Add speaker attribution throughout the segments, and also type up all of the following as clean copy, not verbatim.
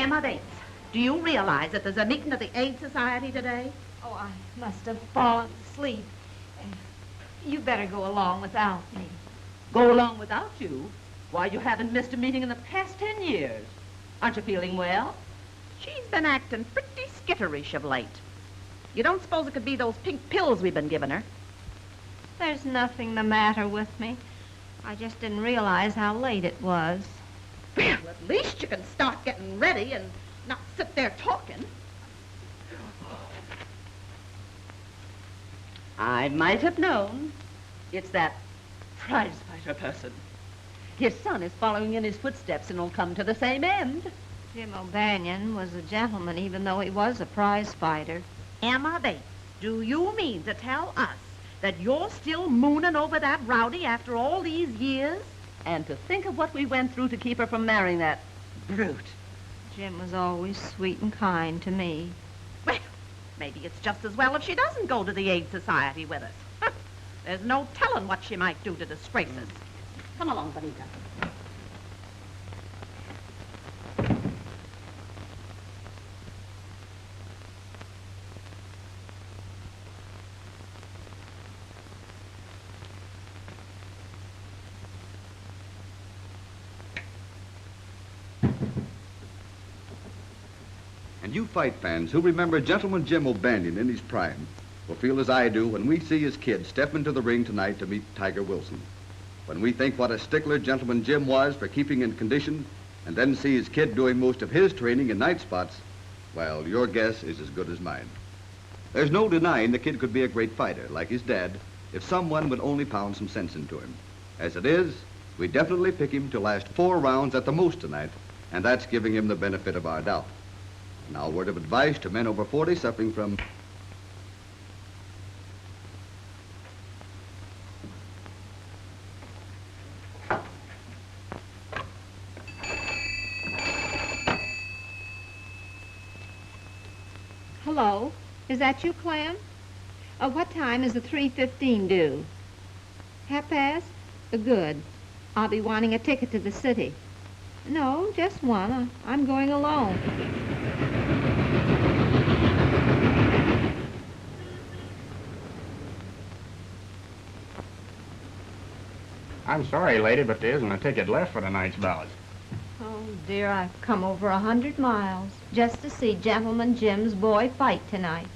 Speaker 1: Emma Bates, do you realize that there's a meeting of the Aid Society today?
Speaker 2: Oh, I must have fallen asleep. You better go along without me.
Speaker 1: Go along without you? Why, you haven't missed a meeting in the past 10 years. Aren't you feeling well? She's been acting pretty skitterish of late. You don't suppose it could be those pink pills we've been giving her?
Speaker 2: There's nothing the matter with me. I just didn't realize how late it was.
Speaker 1: Well, at least you can start getting ready and not sit there talking. I might have known. It's that prize fighter person. His son is following in his footsteps and will come to the same end.
Speaker 2: Jim O'Banion was a gentleman, even though he was a prize fighter.
Speaker 1: Emma Bates, do you mean to tell us that you're still mooning over that rowdy after all these years? And to think of what we went through to keep her from marrying that brute.
Speaker 2: Jim was always sweet and kind to me.
Speaker 1: Well, maybe it's just as well if she doesn't go to the Aid Society with us. There's no telling what she might do to disgrace us. Come along, Bonita.
Speaker 3: And you fight fans who remember Gentleman Jim O'Banion in his prime will feel as I do when we see his kid step into the ring tonight to meet Tiger Wilson. When we think what a stickler Gentleman Jim was for keeping in condition and then see his kid doing most of his training in night spots, well, your guess is as good as mine. There's no denying the kid could be a great fighter, like his dad, if someone would only pound some sense into him. As it is, we definitely pick him to last 4 rounds at the most tonight, and that's giving him the benefit of our doubt. Now, a word of advice to men over 40 suffering from...
Speaker 2: Hello, is that you, Clem? What time is the 3:15 due? 1:30? Good. I'll be wanting a ticket to the city. No, just one. I'm going alone.
Speaker 4: I'm sorry, lady, but there isn't a ticket left for tonight's bout.
Speaker 2: Oh, dear, I've come over 100 miles just to see Gentleman Jim's boy fight tonight.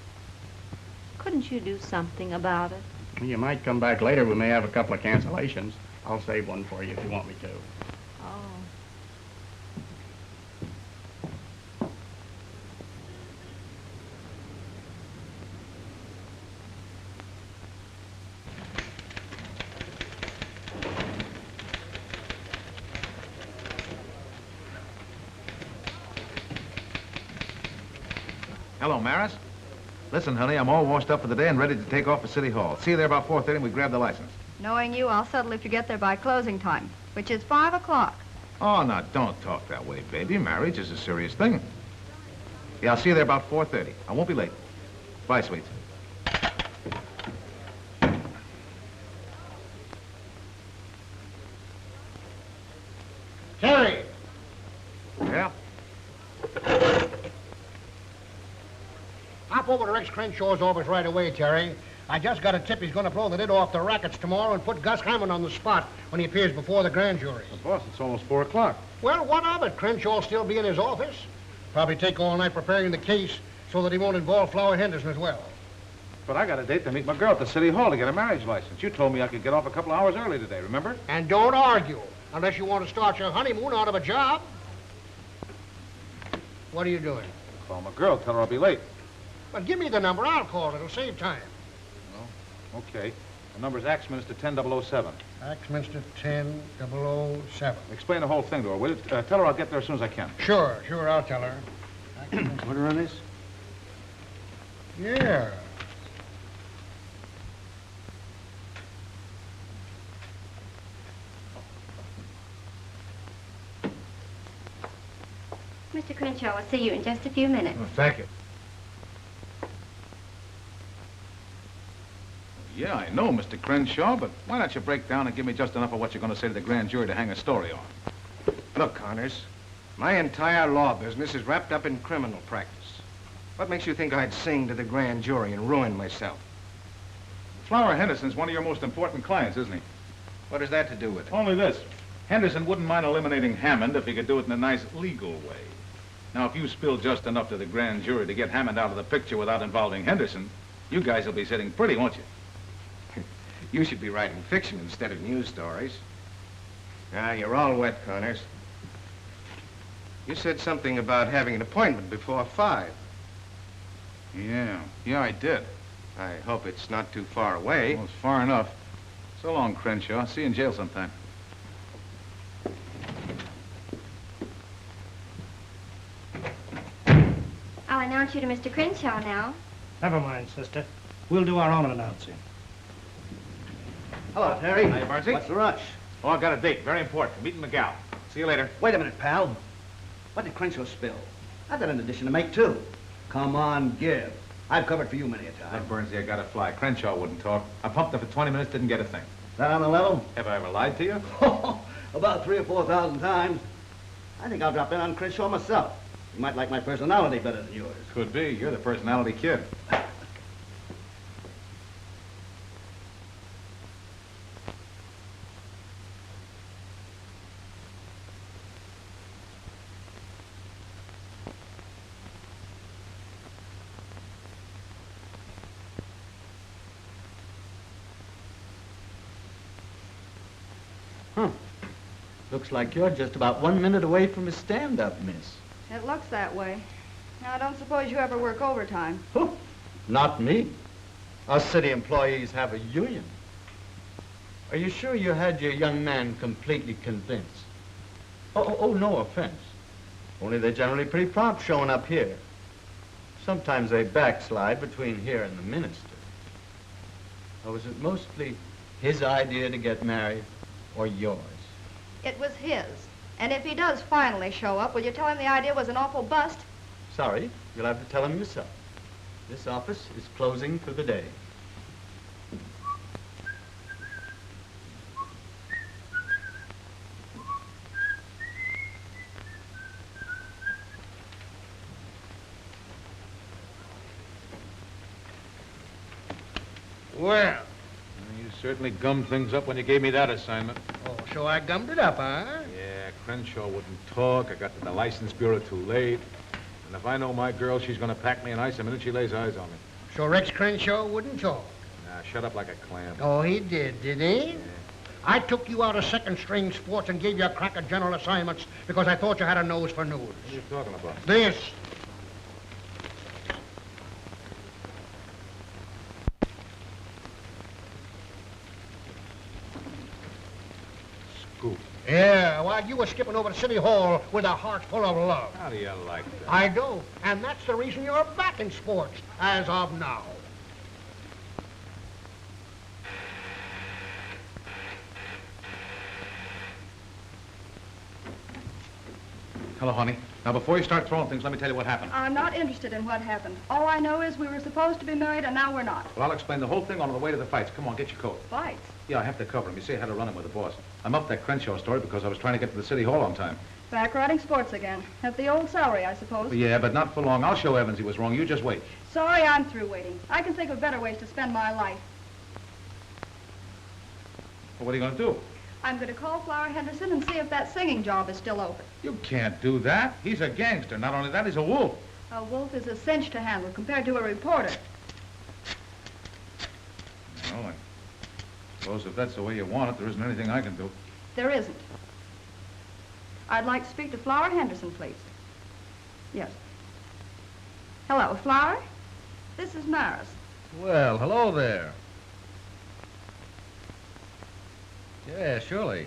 Speaker 2: Couldn't you do something about it?
Speaker 4: You might come back later. We may have a couple of cancellations. I'll save one for you if you want me to.
Speaker 2: Oh.
Speaker 5: Hello, Maris. Listen, honey, I'm all washed up for the day and ready to take off for City Hall. See you there about 4:30 and we grab the license.
Speaker 6: Knowing you, I'll settle if you get there by closing time, which is 5 o'clock.
Speaker 5: Oh, now, don't talk that way, baby. Marriage is a serious thing. Yeah, I'll see you there about 4:30. I won't be late. Bye, sweets.
Speaker 7: Terry!
Speaker 5: Yeah?
Speaker 7: Hop over to Rex Crenshaw's office right away, Terry. I just got a tip he's going to blow the lid off the rackets tomorrow and put Gus Hammond on the spot when he appears before the grand jury.
Speaker 5: Well, boss, it's almost 4 o'clock.
Speaker 7: Well, what of it? Crenshaw'll still be in his office. Probably take all night preparing the case so that he won't involve Flower Henderson as well.
Speaker 5: But I got a date to meet my girl at the City Hall to get a marriage license. You told me I could get off a couple hours early today, remember?
Speaker 7: And don't argue, unless you want to start your honeymoon out of a job. What are you doing?
Speaker 5: Call my girl, tell her I'll be late.
Speaker 7: Well, give me the number. I'll call. It'll save time.
Speaker 5: Oh, okay. The number's Axminster 10007.
Speaker 7: Axminster 10007.
Speaker 5: Explain the whole thing to her, will you? Tell her I'll get there as soon as I can.
Speaker 7: Sure, I'll tell her.
Speaker 5: Order on this?
Speaker 7: Yeah.
Speaker 6: Mr. Crenshaw will see you in just a few minutes.
Speaker 5: Oh, thank you. Yeah, I know, Mr. Crenshaw, but why don't you break down and give me just enough of what you're going to say to the grand jury to hang a story on?
Speaker 4: Look, Connors,
Speaker 8: My entire law business is wrapped up in criminal practice. What makes you think I'd sing to the grand jury and ruin myself?
Speaker 5: Flower Henderson's one of your most important clients, isn't he?
Speaker 8: What has that to do with it?
Speaker 5: Only this. Henderson wouldn't mind eliminating Hammond if he could do it in a nice legal way. Now, if you spill just enough to the grand jury to get Hammond out of the picture without involving Henderson, you guys will be sitting pretty, won't you?
Speaker 8: You should be writing fiction instead of news stories. Ah, you're all wet, Connors. You said something about having an appointment before 5.
Speaker 5: Yeah, I did.
Speaker 8: I hope it's not too far away.
Speaker 5: Well, it's far enough. So long, Crenshaw. See you in jail sometime.
Speaker 9: I'll announce you to Mr. Crenshaw now.
Speaker 7: Never mind, sister. We'll do our own announcing.
Speaker 10: Hello, Terry.
Speaker 5: Hiya, Barnsey.
Speaker 10: What's the rush?
Speaker 5: Oh, I've got a date. Very important. Meeting McGow. See you later.
Speaker 10: Wait a minute, pal. What did Crenshaw spill? I've got an addition to make, too. Come on, give. I've covered for you many a time.
Speaker 5: Look, Barnsey, I got to fly. Crenshaw wouldn't talk. I pumped him for 20 minutes, didn't get a thing.
Speaker 10: That on the level?
Speaker 5: Have I ever lied to you?
Speaker 10: About 3,000 or 4,000 times. I think I'll drop in on Crenshaw myself. You might like my personality better than yours.
Speaker 5: Could be. You're the personality kid.
Speaker 10: Looks like you're just about 1 minute away from a stand-up, miss.
Speaker 6: It looks that way. Now, I don't suppose you ever work overtime.
Speaker 10: Not me. Us city employees have a union. Are you sure you had your young man completely convinced? Oh, no offense. Only they're generally pretty prompt showing up here. Sometimes they backslide between here and the minister. Or was it mostly his idea to get married or yours?
Speaker 6: It was his. And if he does finally show up, will you tell him the idea was an awful bust?
Speaker 10: Sorry, you'll have to tell him yourself. This office is closing for the day.
Speaker 7: Well.
Speaker 5: You certainly gummed things up when you gave me that assignment.
Speaker 7: Oh, so I gummed it up, huh?
Speaker 5: Yeah, Crenshaw wouldn't talk. I got to the license bureau too late. And if I know my girl, she's going to pack me an ice the minute she lays eyes on me.
Speaker 7: So Rex Crenshaw wouldn't talk?
Speaker 5: Nah, shut up like a clam.
Speaker 7: Oh, he did he?
Speaker 5: Yeah.
Speaker 7: I took you out of second-string sports and gave you a crack at general assignments because I thought you had a nose for news.
Speaker 5: What are you talking about?
Speaker 7: This.
Speaker 5: Scoop.
Speaker 7: Yeah, while you were skipping over to City Hall with a heart full of love.
Speaker 5: How do you like that?
Speaker 7: I do, and that's the reason you're back in sports, as of now.
Speaker 5: Hello, honey. Now, before you start throwing things, let me tell you what happened.
Speaker 6: I'm not interested in what happened. All I know is we were supposed to be married, and now we're not.
Speaker 5: Well, I'll explain the whole thing on the way to the fights. Come on, get your coat.
Speaker 6: Fights?
Speaker 5: Yeah, I have to cover him. You see, I had to run him with the boss. I'm up that Crenshaw story because I was trying to get to the City Hall on time.
Speaker 6: Back riding sports again. At the old salary, I suppose.
Speaker 5: Yeah, but not for long. I'll show Evans he was wrong. You just wait.
Speaker 6: Sorry, I'm through waiting. I can think of better ways to spend my life.
Speaker 5: Well, what are you going to do?
Speaker 6: I'm going to call Flower Henderson and see if that singing job is still open.
Speaker 5: You can't do that. He's a gangster. Not only that, he's a wolf.
Speaker 6: A wolf is a cinch to handle compared to a reporter.
Speaker 5: Well, I suppose if that's the way you want it, there isn't anything I can do.
Speaker 6: There isn't. I'd like to speak to Flower Henderson, please. Yes. Hello, Flower? This is Maris.
Speaker 3: Well, hello there. Yeah, surely.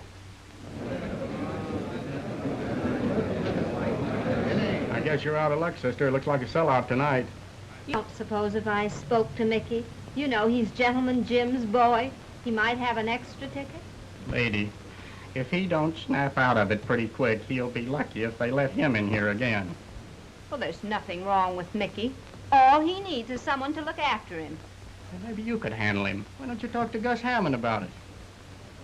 Speaker 4: I guess you're out of luck, sister. Looks like a sellout tonight.
Speaker 2: You don't suppose if I spoke to Mickey, you know he's Gentleman Jim's boy, he might have an extra ticket?
Speaker 4: Lady, if he don't snap out of it pretty quick, he'll be lucky if they let him in here again.
Speaker 2: Well, there's nothing wrong with Mickey. All he needs is someone to look after him.
Speaker 4: Well, maybe you could handle him. Why don't you talk to Gus Hammond about it?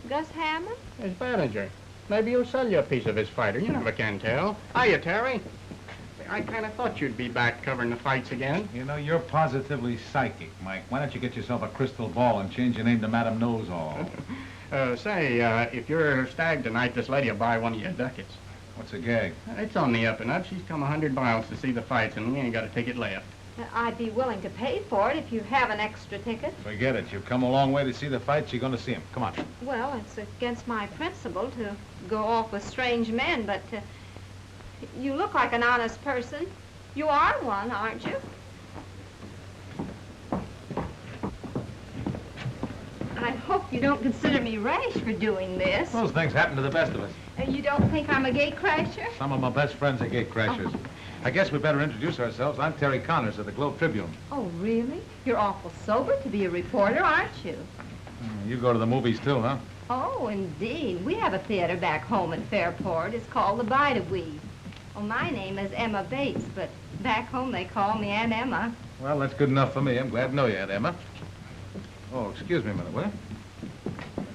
Speaker 2: Gus Hammond?
Speaker 4: His manager. Maybe he'll sell you a piece of his fighter. You never can tell. Hiya, Terry. I kind of thought you'd be back covering the fights again.
Speaker 5: You know, you're positively psychic, Mike. Why don't you get yourself a crystal ball and change your name to Madam Knows-All?
Speaker 4: If you're stag tonight, this lady will buy one of your ducats.
Speaker 5: What's a gag?
Speaker 4: It's on the up and up. She's come 100 miles to see the fights, and we ain't got a ticket left.
Speaker 2: I'd be willing to pay for it if you have an extra ticket.
Speaker 5: Forget it. You've come a long way to see the fights. You're going to see them. Come on.
Speaker 2: Well, it's against my principle to go off with strange men, but you look like an honest person. You are one, aren't you? I hope you don't consider me rash for doing this.
Speaker 5: Those things happen to the best of us.
Speaker 2: You don't think I'm a gate crasher?
Speaker 5: Some of my best friends are gate crashers. I guess we better introduce ourselves. I'm Terry Connors of the Globe Tribune.
Speaker 2: Oh, really? You're awful sober to be a reporter, aren't you?
Speaker 5: You go to the movies too, huh?
Speaker 2: Oh, indeed. We have a theater back home in Fairport. It's called the Bite-A-Weave. Well, my name is Emma Bates, but back home they call me Aunt Emma.
Speaker 5: Well, that's good enough for me. I'm glad to know you, Aunt Emma. Oh, excuse me a minute, will you?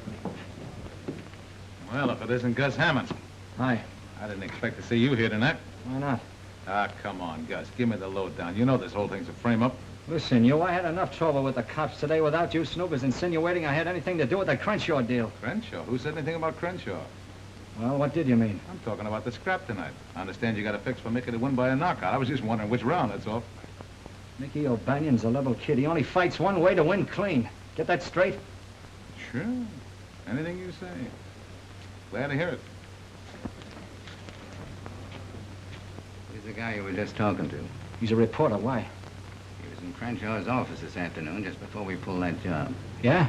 Speaker 5: Well, if it isn't Gus Hammond.
Speaker 11: Hi.
Speaker 5: I didn't expect to see you here tonight.
Speaker 11: Why not?
Speaker 5: Ah, come on, Gus. Give me the lowdown. You know this whole thing's a frame-up.
Speaker 11: Listen, I had enough trouble with the cops today without you snoopers insinuating I had anything to do with the Crenshaw deal.
Speaker 5: Crenshaw? Who said anything about Crenshaw?
Speaker 11: Well, what did you mean?
Speaker 5: I'm talking about the scrap tonight. I understand you got a fix for Mickey to win by a knockout. I was just wondering which round, that's all.
Speaker 11: Mickey O'Banion's a level kid. He only fights one way to win clean. Get that straight?
Speaker 5: Sure. Anything you say. Glad to hear it.
Speaker 12: He's the guy you were just talking to.
Speaker 11: He's a reporter. Why?
Speaker 12: He was in Crenshaw's office this afternoon just before we pulled that job.
Speaker 11: Yeah?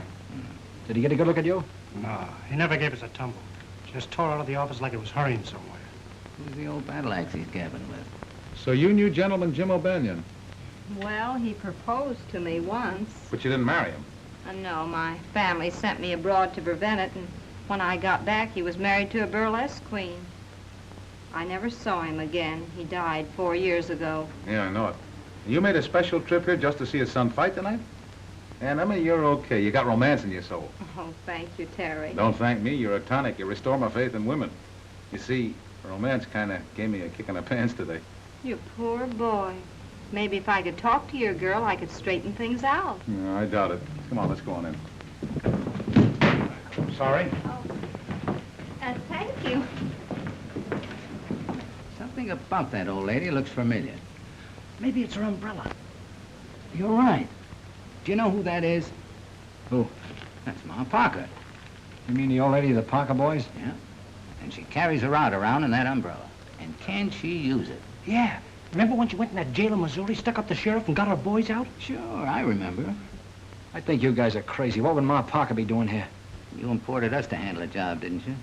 Speaker 11: Did he get a good look at you?
Speaker 7: No, he never gave us a tumble. Just tore out of the office like it was hurrying somewhere.
Speaker 12: Who's the old battle axe he's gabbing with?
Speaker 5: So you knew gentleman Jim O'Banion?
Speaker 2: Well, he proposed to me once.
Speaker 5: But you didn't marry him?
Speaker 2: No, my family sent me abroad to prevent it, and when I got back, he was married to a burlesque queen. I never saw him again. He died 4 years ago.
Speaker 5: Yeah, I know it. You made a special trip here just to see his son fight tonight? And Emma, you're okay. You got romance in your soul.
Speaker 2: Oh, thank you, Terry.
Speaker 5: Don't thank me. You're a tonic. You restore my faith in women. You see, romance kind of gave me a kick in the pants today.
Speaker 2: You poor boy. Maybe if I could talk to your girl, I could straighten things out.
Speaker 5: No, I doubt it. Come on, let's go on in.
Speaker 4: Sorry?
Speaker 2: Oh. Thank you.
Speaker 12: Something about that old lady looks familiar.
Speaker 11: Maybe it's her umbrella.
Speaker 12: You're right. Do you know who that is?
Speaker 11: Who?
Speaker 12: That's Ma Parker.
Speaker 11: You mean the old lady of the Parker boys?
Speaker 12: Yeah. And she carries her out around in that umbrella. And can she use it?
Speaker 7: Yeah. Remember when she went in that jail in Missouri, stuck up the sheriff, and got her boys out?
Speaker 12: Sure, I remember.
Speaker 11: I think you guys are crazy. What would Ma Parker be doing here?
Speaker 12: You imported us to handle a job, didn't you?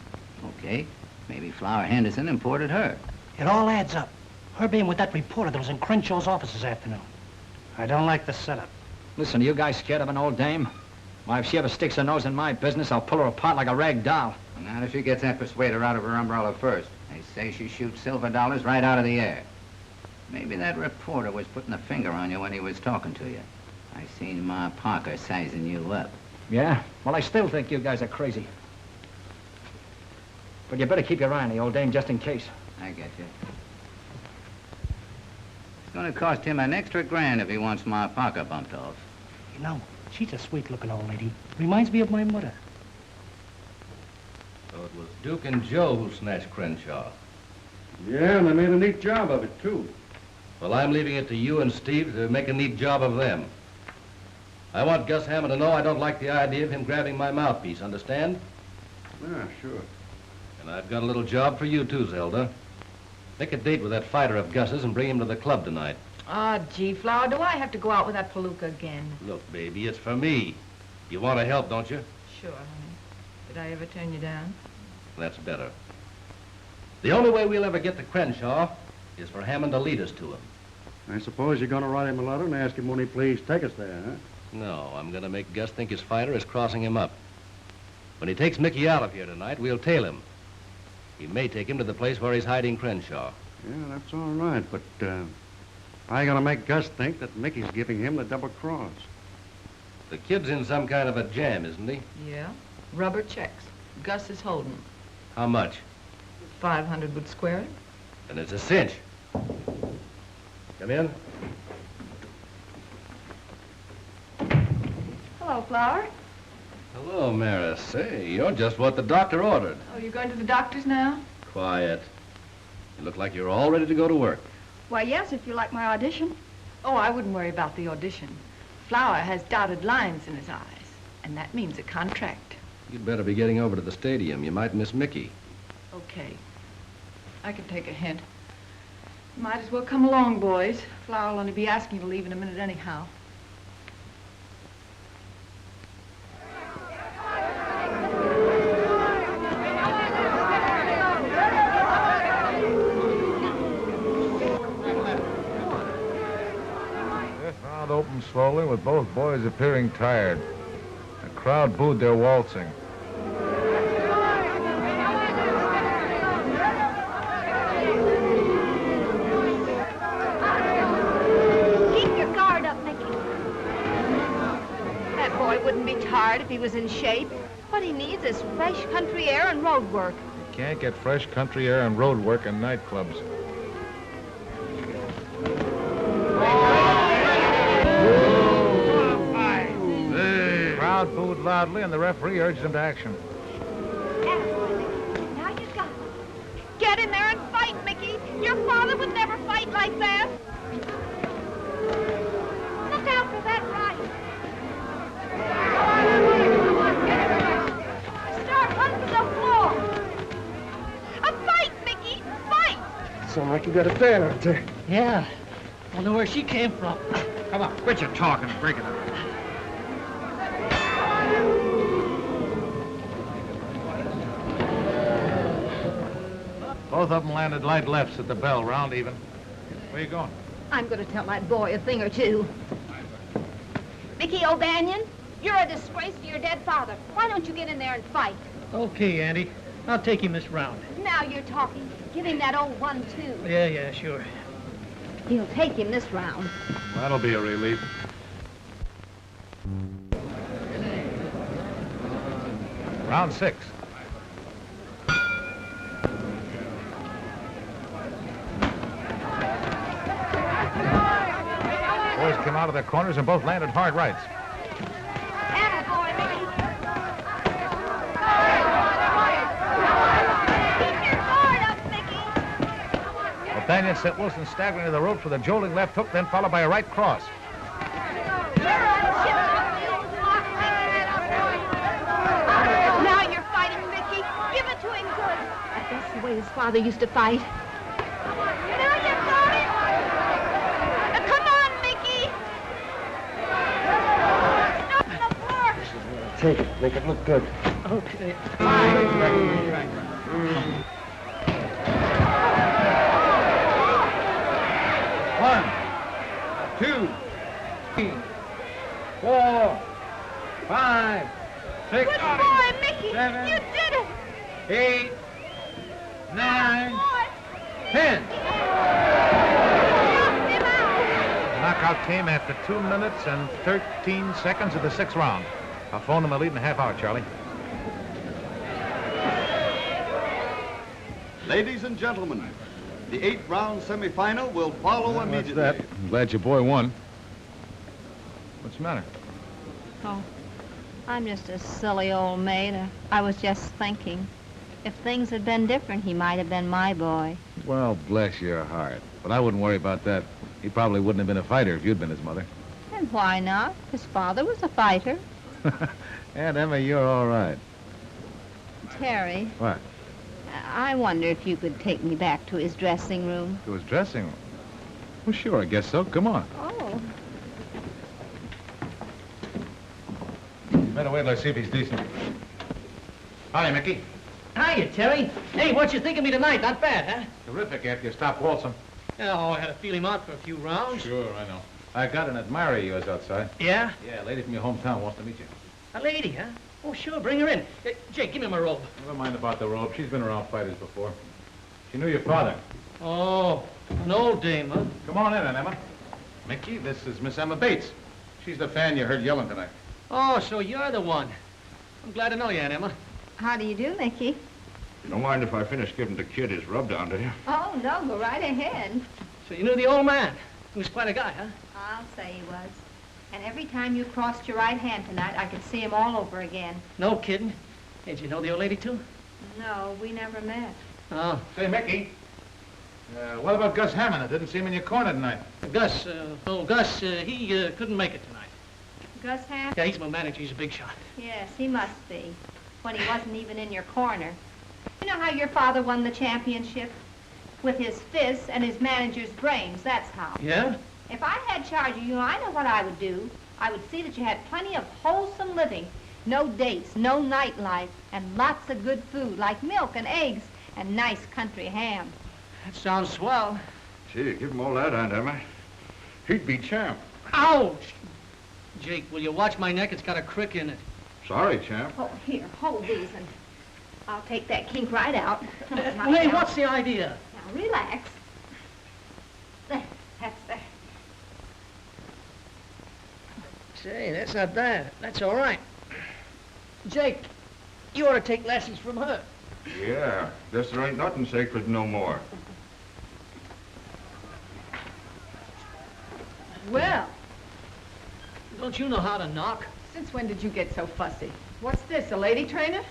Speaker 12: Okay. Maybe Flower Henderson imported her.
Speaker 7: It all adds up. Her being with that reporter that was in Crenshaw's office this afternoon. I don't like the setup.
Speaker 11: Listen, are you guys scared of an old dame? Why, if she ever sticks her nose in my business, I'll pull her apart like a rag doll.
Speaker 12: Not if she gets that persuader out of her umbrella first. They say she shoots silver dollars right out of the air. Maybe that reporter was putting a finger on you when he was talking to you. I seen Ma Parker sizing you up.
Speaker 11: Yeah? Well, I still think you guys are crazy. But you better keep your eye on the old dame just in case.
Speaker 12: I get you. It's gonna cost him an extra grand if he wants Ma Parker bumped off.
Speaker 7: You know, she's a sweet-looking old lady. Reminds me of my mother.
Speaker 13: So it was Duke and Joe who snatched Crenshaw.
Speaker 14: Yeah, and they made a neat job of it, too.
Speaker 13: Well, I'm leaving it to you and Steve to make a neat job of them. I want Gus Hammond to know I don't like the idea of him grabbing my mouthpiece, understand?
Speaker 14: Yeah, sure.
Speaker 13: And I've got a little job for you, too, Zelda. Make a date with that fighter of Gus's and bring him to the club tonight.
Speaker 1: Oh, gee, Flower, do I have to go out with that palooka again?
Speaker 13: Look, baby, it's for me. You want to help, don't you?
Speaker 1: Sure, honey. Did I ever turn you down?
Speaker 13: That's better. The only way we'll ever get to Crenshaw is for Hammond to lead us to him.
Speaker 14: I suppose you're going to write him a letter and ask him when he please take us there, huh?
Speaker 13: No, I'm going to make Gus think his fighter is crossing him up. When he takes Mickey out of here tonight, we'll tail him. He may take him to the place where he's hiding Crenshaw.
Speaker 14: Yeah, that's all right, but I got to make Gus think that Mickey's giving him the double cross.
Speaker 13: The kid's in some kind of a jam, isn't he?
Speaker 1: Yeah. Rubber checks. Gus is holding.
Speaker 13: How much?
Speaker 15: 500 would square it.
Speaker 13: And it's a cinch. Come in.
Speaker 6: Hello, Flower.
Speaker 13: Hello, Maris. Say, you're just what the doctor ordered.
Speaker 15: Oh, you're going to the doctor's now?
Speaker 13: Quiet. You look like you're all ready to go to work.
Speaker 6: Why, yes, if you like my audition.
Speaker 15: Oh, I wouldn't worry about the audition. Flower has dotted lines in his eyes, and that means a contract.
Speaker 13: You'd better be getting over to the stadium. You might miss Mickey.
Speaker 15: Okay. I can take a hint. Might as well come along, boys. Flower will only be asking you to leave in a minute anyhow.
Speaker 5: Opened slowly with both boys appearing tired. The crowd booed their waltzing.
Speaker 2: Keep your guard up, Mickey. That boy wouldn't be tired if he was in shape. What he needs is fresh country air and road work.
Speaker 5: You can't get fresh country air and road work in nightclubs. Crowd booed loudly, and the referee urged him to action.
Speaker 2: Now you got it. Get in there and fight, Mickey. Your father would never fight like that. Look out for that right. Start running to the floor. A fight, Mickey. Fight.
Speaker 7: Sound like you got a fan out there.
Speaker 16: Yeah. Wonder where she came from.
Speaker 7: Come on, quit your talking and break it up.
Speaker 5: Both of them landed light lefts at the bell, round even. Where you going?
Speaker 2: I'm going to tell that boy a thing or two. Mickey O'Banion, you're a disgrace to your dead father. Why don't you get in there and fight?
Speaker 16: Okay, Andy. I'll take him this round.
Speaker 2: Now you're talking. Give him that old 1-2.
Speaker 16: Yeah, sure.
Speaker 2: He'll take him this round.
Speaker 5: That'll be a relief. Round 6. Boys came out of their corners and both landed hard rights.
Speaker 2: Attaboy, Mickey. Keep your guard up, Mickey.
Speaker 5: O'Banion sent Wilson staggering to the ropes with a jolting left hook, then followed by a right cross.
Speaker 2: Now you're fighting, Mickey. Give it to him good. That's the way his father used to fight. Now you got it. Come on, Mickey. Stop the floor.
Speaker 7: Take it. Make it look good.
Speaker 16: Okay.
Speaker 10: One, 2, 3, 4, 5, 6,
Speaker 2: Good boy, Mickey.
Speaker 10: 7,
Speaker 2: You did it.
Speaker 10: 8, 9, 10.
Speaker 5: Knockout came after 2 minutes and 13 seconds of the 6th round. I'll phone them a lead in a half hour, Charlie.
Speaker 3: Ladies and gentlemen, the 8th-round semifinal will follow immediately.
Speaker 5: That's that. I'm glad your boy won. What's the matter?
Speaker 2: Oh, I'm just a silly old maid. I was just thinking. If things had been different, he might have been my boy.
Speaker 5: Well, bless your heart. But I wouldn't worry about that. He probably wouldn't have been a fighter if you'd been his mother.
Speaker 2: And why not? His father was a fighter.
Speaker 5: Aunt Emma, you're all right.
Speaker 2: Terry,
Speaker 5: What?
Speaker 2: I wonder if you could take me back to his dressing room.
Speaker 5: To his dressing room? Well, sure, I guess so. Come on.
Speaker 2: Oh.
Speaker 5: Better wait till I see if he's decent. Hi, Mickey.
Speaker 16: Hiya, Terry. Hey, what'd you think of me tonight? Not bad, huh?
Speaker 5: Terrific after you stopped waltzing.
Speaker 16: Oh, I had to feel him out for a few rounds.
Speaker 5: Sure, I know. I got an admirer of yours outside.
Speaker 16: Yeah?
Speaker 5: Yeah, a lady from your hometown wants to meet you.
Speaker 16: A lady, huh? Oh, sure, bring her in. Jake, give me my robe.
Speaker 5: Never mind about the robe. She's been around fighters before. She knew your father.
Speaker 16: Oh, an old dame, huh?
Speaker 5: Come on in, Aunt Emma. Mickey, this is Miss Emma Bates. She's the fan you heard yelling tonight.
Speaker 16: Oh, so you're the one. I'm glad to know you, Aunt Emma.
Speaker 2: How do you do, Mickey?
Speaker 5: You don't mind if I finish giving the kid his rub down, do you?
Speaker 2: Oh, no, go right ahead.
Speaker 16: So you knew the old man. He was quite a guy, huh?
Speaker 2: I'll say he was. And every time you crossed your right hand tonight, I could see him all over again.
Speaker 16: No kidding. Hey, did you know the old lady, too?
Speaker 2: No, we never met.
Speaker 16: Oh.
Speaker 5: Say, Mickey, what about Gus Hammond? I didn't see him in your corner tonight.
Speaker 16: Gus, he couldn't make it tonight.
Speaker 2: Gus Hammond?
Speaker 16: Yeah, he's my manager. He's a big shot.
Speaker 2: Yes, he must be. When he wasn't even in your corner. You know how your father won the championship? With his fists and his manager's brains, that's how.
Speaker 16: Yeah?
Speaker 2: If I had charge of you, I know what I would do. I would see that you had plenty of wholesome living. No dates, no nightlife, and lots of good food, like milk and eggs and nice country ham.
Speaker 16: That sounds swell.
Speaker 5: Gee, give him all that, Aunt Emma. He'd be champ.
Speaker 16: Ouch! Jake, will you watch my neck? It's got a crick in it.
Speaker 5: Sorry, champ.
Speaker 2: Oh, here, hold these, and I'll take that kink right out.
Speaker 16: Hey, what's the idea?
Speaker 2: Now, relax. There, that's there.
Speaker 16: Say, that's not bad. That's all right. Jake, you ought to take lessons from her.
Speaker 5: Yeah, guess there ain't nothing sacred no more.
Speaker 15: Well,
Speaker 16: Don't you know how to knock?
Speaker 15: since when did you get so fussy? What's this, a lady trainer?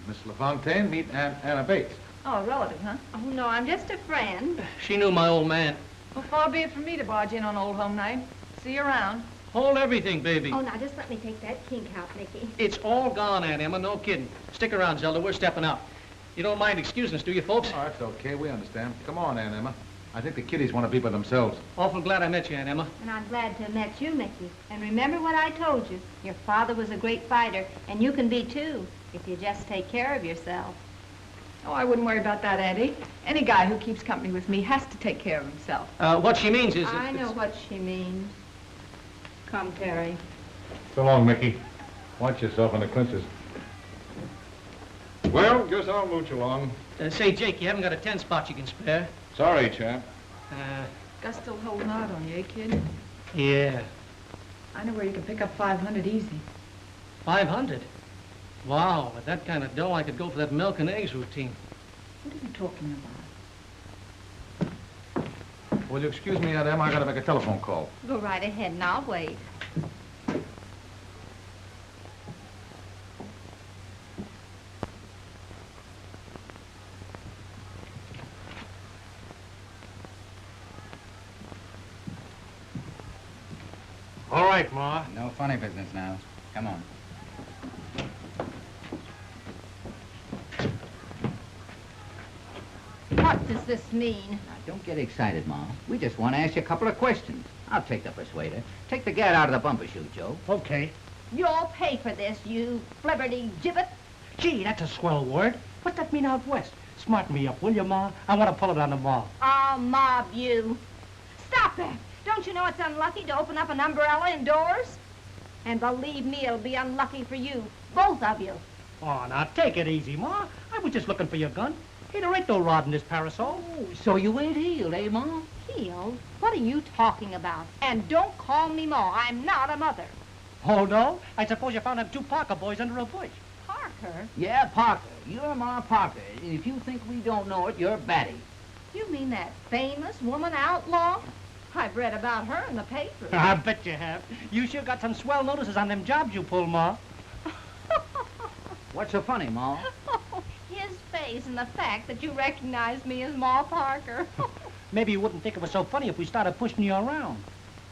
Speaker 5: Miss LaFontaine, meet Aunt Anna Bates.
Speaker 15: Oh, a relative, huh?
Speaker 2: Oh, no, I'm just a friend.
Speaker 16: She knew my old man.
Speaker 15: Well, far be it from me to barge in on old home night. See you around.
Speaker 16: Hold everything, baby.
Speaker 2: Oh, now, just let me take that kink out, Nicky.
Speaker 16: It's all gone, Aunt Emma, no kidding. Stick around, Zelda, we're stepping out. You don't mind excusing us, do you, folks?
Speaker 5: Oh, that's okay, we understand. Come on, Aunt Emma. I think the kiddies want to be by themselves.
Speaker 16: Awful glad I met you, Aunt Emma.
Speaker 2: And I'm glad to have met you, Mickey. And remember what I told you. Your father was a great fighter, and you can be, too, if you just take care of yourself.
Speaker 15: Oh, I wouldn't worry about that, Auntie. Any guy who keeps company with me has to take care of himself.
Speaker 16: What she means is...
Speaker 2: I know what she means. Come, Terry.
Speaker 5: So long, Mickey. Watch yourself on the clinches. Well, guess I'll mooch along.
Speaker 16: Say, Jake, you haven't got a 10 spot you can spare?
Speaker 5: Sorry, champ.
Speaker 15: Gus still holding out on you, eh, kid?
Speaker 16: Yeah.
Speaker 15: I know where you can pick up 500 easy.
Speaker 16: 500? Wow, with that kind of dough, I could go for that milk and eggs routine.
Speaker 15: What are you talking about?
Speaker 5: Will you excuse me, Aunt Emma? I gotta make a telephone call.
Speaker 2: Go right ahead, and I'll wait.
Speaker 7: All right, Ma.
Speaker 12: No funny business now. Come on.
Speaker 2: What does this mean?
Speaker 12: Now, don't get excited, Ma. We just want to ask you a couple of questions. I'll take the persuader. Take the gat out of the bumper chute, Joe.
Speaker 7: Okay.
Speaker 2: You'll pay for this, you flibberty gibbet.
Speaker 16: Gee, that's a swell word. What's that mean out west? Smarten me up, will you, Ma? I want to pull it on the mob.
Speaker 2: I'll mob you. Stop that. Don't you know it's unlucky to open up an umbrella indoors? And believe me, it'll be unlucky for you, both of you.
Speaker 16: Oh, now, take it easy, Ma. I was just looking for your gun. Hey, there ain't no rod in this parasol.
Speaker 12: Oh, so you ain't healed, eh, Ma?
Speaker 2: Healed? What are you talking about? And don't call me Ma. I'm not a mother.
Speaker 16: Oh, no? I suppose you found them 2 Parker boys under a bush.
Speaker 2: Parker?
Speaker 12: Yeah, Parker. You're Ma Parker. If you think we don't know it, you're batty.
Speaker 2: You mean that famous woman outlaw? I've read about her in the papers.
Speaker 16: I bet you have. You sure got some swell notices on them jobs you pull, Ma.
Speaker 12: What's so funny, Ma?
Speaker 2: His face and the fact that you recognize me as Ma Parker.
Speaker 16: Maybe you wouldn't think it was so funny if we started pushing you around.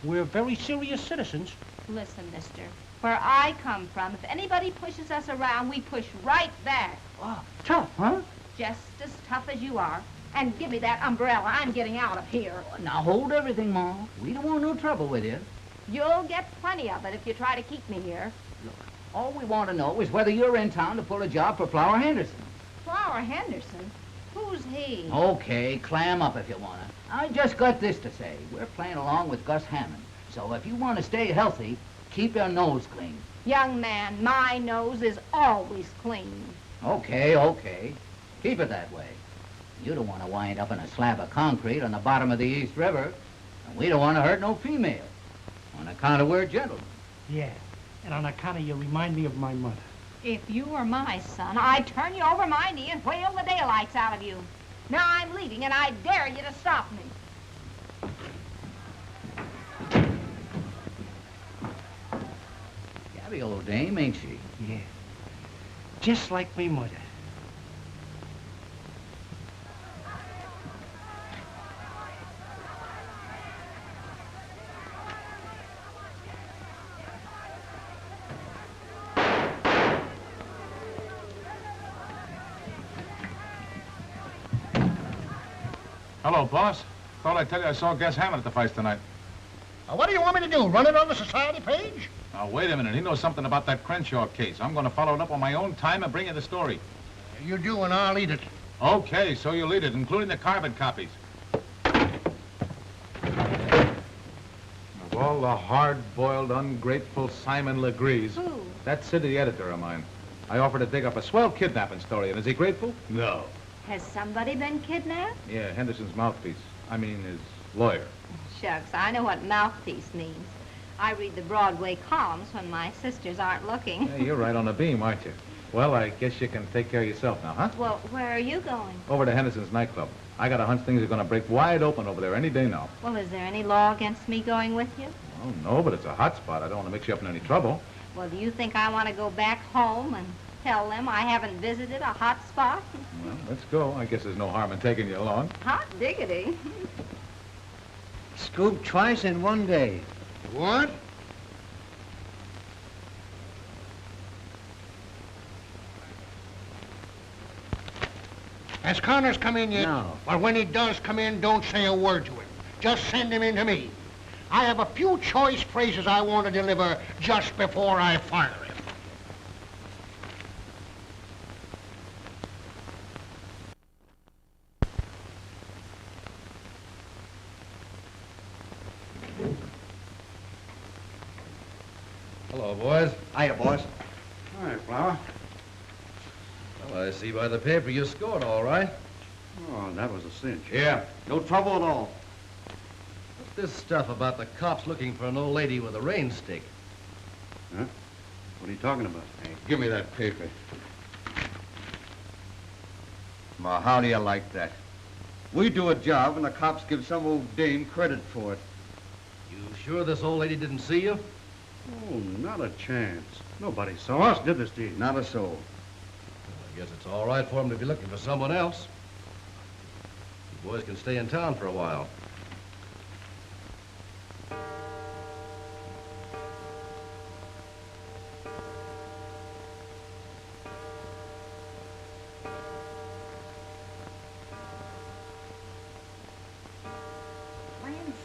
Speaker 16: We're very serious citizens.
Speaker 2: Listen, mister, where I come from, if anybody pushes us around, we push right back.
Speaker 16: Oh, tough, huh?
Speaker 2: Just as tough as you are. And give me that umbrella. I'm getting out of here.
Speaker 12: Now, hold everything, Ma. We don't want no trouble with you.
Speaker 2: You'll get plenty of it if you try to keep me here.
Speaker 12: Look, all we want to know is whether you're in town to pull a job for Flower Henderson.
Speaker 2: Flower Henderson? Who's he?
Speaker 12: Okay, clam up if you want to. I just got this to say. We're playing along with Gus Hammond. So if you want to stay healthy, keep your nose clean.
Speaker 2: Young man, my nose is always clean.
Speaker 12: Okay, okay. Keep it that way. You don't want to wind up in a slab of concrete on the bottom of the East River. And we don't want to hurt no female. On account of we're gentlemen.
Speaker 16: Yeah, and on account of you remind me of my mother.
Speaker 2: If you were my son, I'd turn you over my knee and whale the daylights out of you. Now I'm leaving, and I dare you to stop me.
Speaker 12: Gabby old dame, ain't she?
Speaker 16: Yeah. Just like me mother.
Speaker 5: Hello, boss. Thought I'd tell you I saw Gus Hammond at the fights tonight.
Speaker 7: What do you want me to do, run it on the society page?
Speaker 5: Now, wait a minute. He knows something about that Crenshaw case. I'm going to follow it up on my own time and bring you the story.
Speaker 7: You do, and I'll eat it.
Speaker 5: Okay, so you'll eat it, including the carbon copies. Of all the hard-boiled, ungrateful Simon Legrees,
Speaker 2: Who?
Speaker 5: that city editor of mine. I offered to dig up a swell kidnapping story, and is he grateful? No.
Speaker 2: Has somebody been kidnapped?
Speaker 5: Yeah, Henderson's mouthpiece. I mean, his lawyer.
Speaker 2: Shucks, I know what mouthpiece means. I read the Broadway columns when my sisters aren't looking.
Speaker 5: Yeah, you're right on the beam, aren't you? Well, I guess you can take care of yourself now, huh?
Speaker 2: Well, where are you going?
Speaker 5: Over to Henderson's nightclub. I got a hunch things are going to break wide open over there any day now.
Speaker 2: Well, is there any law against me going with you?
Speaker 5: Oh, no, but it's a hot spot. I don't want to mix you up in any trouble.
Speaker 2: Well, do you think I want to go back home and tell them I haven't visited a hot spot?
Speaker 5: Well, let's go. I guess there's no harm in taking you along.
Speaker 2: Hot diggity.
Speaker 16: Scoop twice in one day.
Speaker 7: What? Has Connors come in yet?
Speaker 16: No.
Speaker 7: Well, when he does come in, don't say a word to him. Just send him in to me. I have a few choice phrases I want to deliver just before I fire him.
Speaker 13: Hello, boys.
Speaker 14: Hiya, boss. All right, Flower.
Speaker 13: Well, I see by the paper you scored all right.
Speaker 14: Oh, that was a cinch.
Speaker 13: Yeah.
Speaker 14: No trouble at all.
Speaker 13: What's this stuff about the cops looking for an old lady with a rain stick?
Speaker 14: Huh? What are you talking about?
Speaker 5: Hey, give me that paper.
Speaker 3: Well, how do you like that? We do a job and the cops give some old dame credit for it.
Speaker 13: You sure this old lady didn't see you?
Speaker 14: Oh, not a chance. Nobody saw us, did this deed?
Speaker 3: Not a soul.
Speaker 13: I guess it's all right for him to be looking for someone else. You boys can stay in town for a while.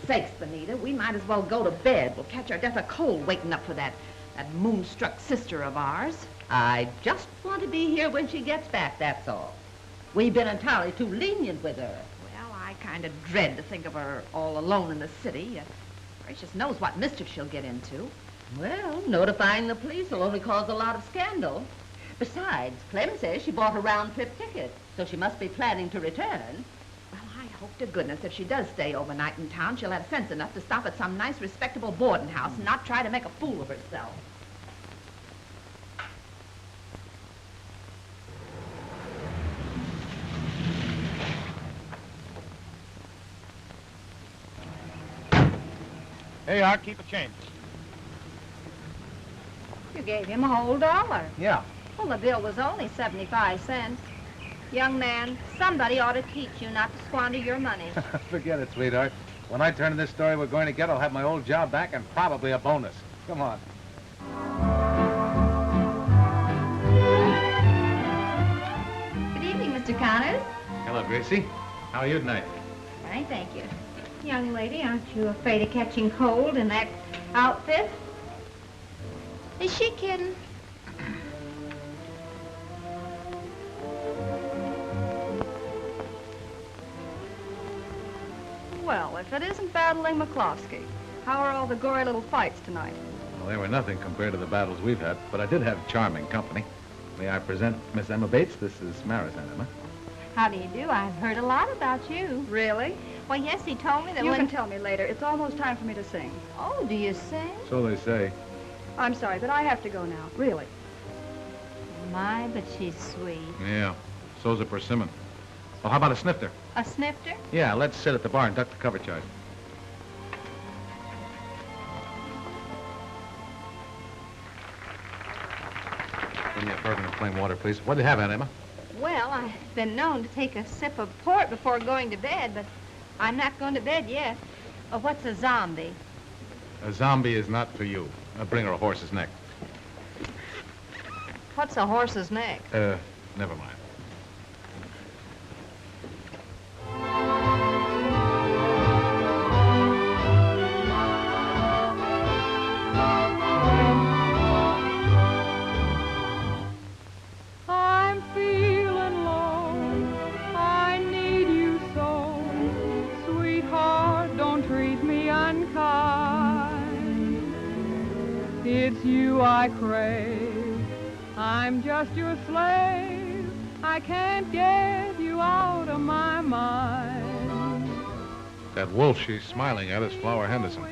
Speaker 1: Sakes, Benita, we might as well go to bed. We'll catch our death of cold waiting up for that moonstruck sister of ours. I just want to be here when she gets back, that's all. We've been entirely too lenient with her. Well, I kind of dread to think of her all alone in the city. Gracious knows what mischief she'll get into. Well, notifying the police will only cause a lot of scandal. Besides, Clem says she bought a round-trip ticket, so she must be planning to return. Well, I hope to goodness if she does stay overnight in town, she'll have sense enough to stop at some nice, respectable boarding house and not try to make a fool of herself.
Speaker 5: Hey, Art, keep a change.
Speaker 2: You gave him a whole $1.
Speaker 5: Yeah.
Speaker 2: Well, the bill was only 75 cents. Young man, somebody ought to teach you not to squander your money.
Speaker 5: Forget it, sweetheart. When I turn in this story we're going to get, I'll have my old job back and probably a bonus. Come on.
Speaker 2: Good evening, Mr. Connors.
Speaker 5: Hello, Gracie. How are you tonight?
Speaker 2: Fine, thank you. Young lady, aren't you afraid of catching cold in that outfit? Is she kidding?
Speaker 6: Well, if it isn't battling McCloskey, how are all the gory little fights tonight?
Speaker 5: Well, they were nothing compared to the battles we've had, but I did have charming company. May I present Miss Emma Bates? This is Maris and Emma.
Speaker 2: How do you do? I've heard a lot about you.
Speaker 6: Really?
Speaker 2: Well, yes, he told me that
Speaker 6: You
Speaker 2: when...
Speaker 6: can tell me later. It's almost time for me to sing.
Speaker 2: Oh, do you sing?
Speaker 5: So they say.
Speaker 6: I'm sorry, but I have to go now, really.
Speaker 2: My, but she's sweet.
Speaker 5: Yeah, so's a persimmon. Well, how about a snifter?
Speaker 2: A snifter?
Speaker 5: Yeah, let's sit at the bar and duck the cover charge. Give me a bourbon and plain water, please. What do you have, Aunt Emma?
Speaker 2: Well, I've been known to take a sip of port before going to bed, but I'm not going to bed yet. What's a zombie?
Speaker 5: A zombie is not for you. Bring her a horse's neck.
Speaker 2: What's a horse's neck?
Speaker 5: Never mind.
Speaker 17: I'm feeling low. I need you so. Sweetheart, don't treat me unkind. It's you I crave. I'm just your slave. I can't get you out of my mind.
Speaker 5: That wolf she's smiling at is Flower Henderson.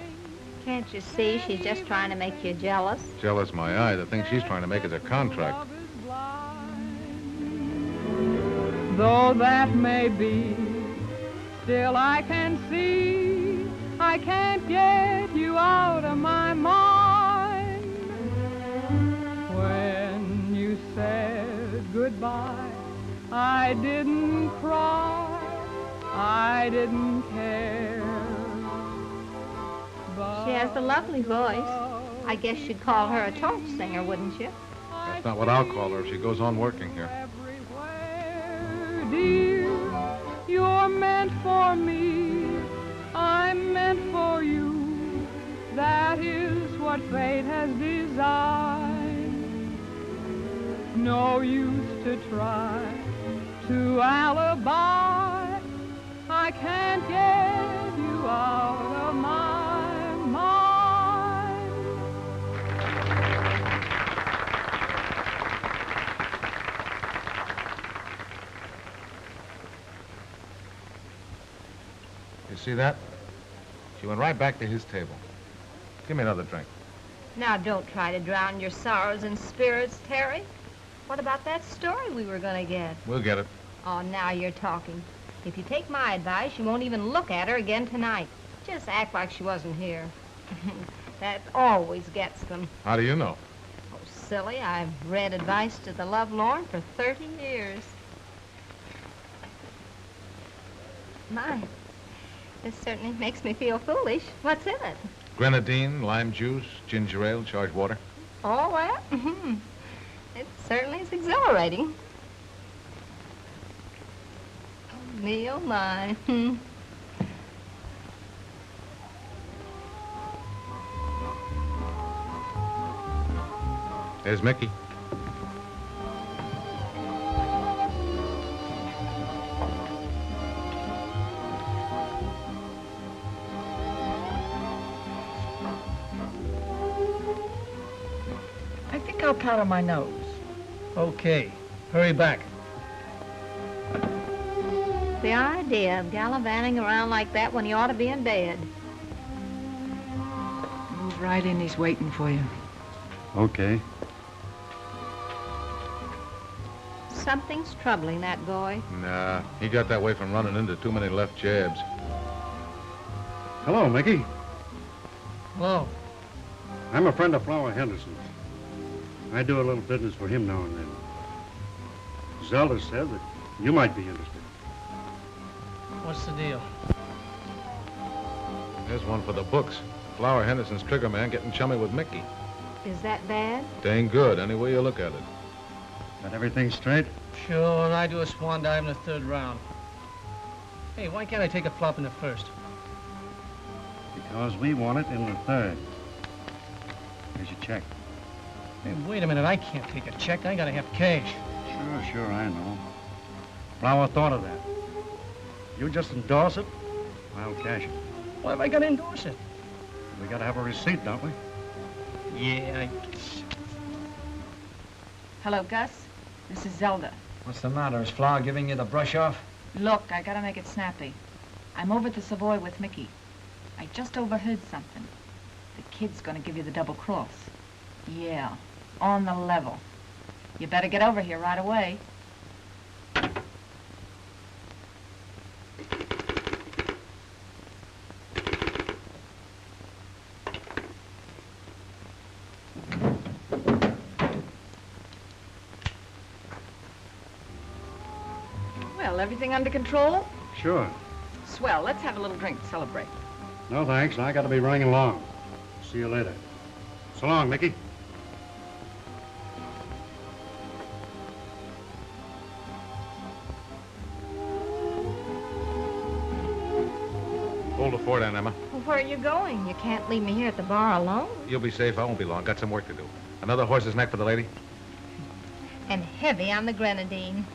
Speaker 2: Can't you see she's just trying to make you jealous?
Speaker 5: Jealous my eye. The thing she's trying to make is a contract.
Speaker 17: Though that may be, still I can see I can't get you out of my mind. When you said goodbye, I didn't cry, I didn't care.
Speaker 2: She has a lovely voice. I guess you'd call her a talk singer, wouldn't you?
Speaker 5: That's not what I'll call her if she goes on working here.
Speaker 17: Dear, you're meant for me, I'm meant for you. That is what fate has designed. No use to try to alibi. I can't get you out of my mind.
Speaker 5: You see that? She went right back to his table. Give me another drink.
Speaker 2: Now, don't try to drown your sorrows in spirits, Terry. What about that story we were going to get?
Speaker 5: We'll get it.
Speaker 2: Oh, now you're talking. If you take my advice, you won't even look at her again tonight. Just act like she wasn't here. That always gets them.
Speaker 5: How do you know?
Speaker 2: Oh, silly. I've read advice to the lovelorn for 30 years. My, this certainly makes me feel foolish. What's in it?
Speaker 5: Grenadine, lime juice, ginger ale, charged water.
Speaker 2: Oh, well, it certainly is exhilarating. Me, oh, my.
Speaker 5: There's Mickey.
Speaker 16: I think I'll powder my nose. Okay, hurry back.
Speaker 2: The idea of gallivanting around like that when you ought to be in bed.
Speaker 15: Move right in, he's waiting for you.
Speaker 14: Okay.
Speaker 2: Something's troubling that boy.
Speaker 5: Nah, he got that way from running into too many left jabs.
Speaker 14: Hello, Mickey.
Speaker 16: Hello.
Speaker 14: I'm a friend of Flower Henderson's. I do a little business for him now and then. Zelda said that you might be interested.
Speaker 16: What's the deal?
Speaker 5: There's one for the books. Flower Henderson's trigger man getting chummy with Mickey.
Speaker 2: Is that bad?
Speaker 5: Dang good, any way you look at it.
Speaker 14: Got everything straight?
Speaker 16: Sure, and I do a swan dive in the third round. Hey, why can't I take a flop in the first?
Speaker 14: Because we want it in the third. Here's your check.
Speaker 16: Hey, wait a minute, I can't take a check. I gotta have cash.
Speaker 14: Sure, I know. Flower thought of that. You just endorse it, I'll cash it.
Speaker 16: Why have I gotta endorse it?
Speaker 14: We gotta have a receipt, don't we?
Speaker 16: Yeah, I guess.
Speaker 15: Hello, Gus. This is Zelda.
Speaker 11: What's the matter? Is Flower giving you the brush off?
Speaker 15: Look, I gotta make it snappy. I'm over at the Savoy with Mickey. I just overheard something. The kid's gonna give you the double cross. Yeah, on the level. You better get over here right away. Well, everything under control?
Speaker 14: Sure.
Speaker 15: Swell. Let's have a little drink to celebrate.
Speaker 14: No, thanks. I got to be running along. See you later. So long, Mickey.
Speaker 5: Hold the fort, Aunt Emma.
Speaker 2: Well, where are you going? You can't leave me here at the bar alone.
Speaker 5: You'll be safe. I won't be long. Got some work to do. Another horse's neck for the lady?
Speaker 2: And heavy on the grenadine.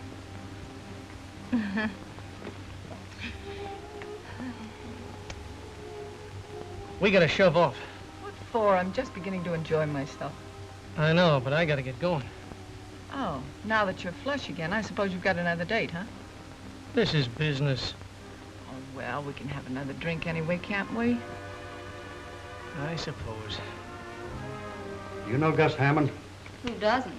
Speaker 16: We gotta shove off.
Speaker 15: What for? I'm just beginning to enjoy myself.
Speaker 16: I know, but I gotta get going.
Speaker 15: Oh, now that you're flush again, I suppose you've got another date, huh?
Speaker 16: This is business.
Speaker 15: Oh, well, we can have another drink anyway, can't we?
Speaker 16: I suppose.
Speaker 14: You know Gus Hammond?
Speaker 9: Who doesn't?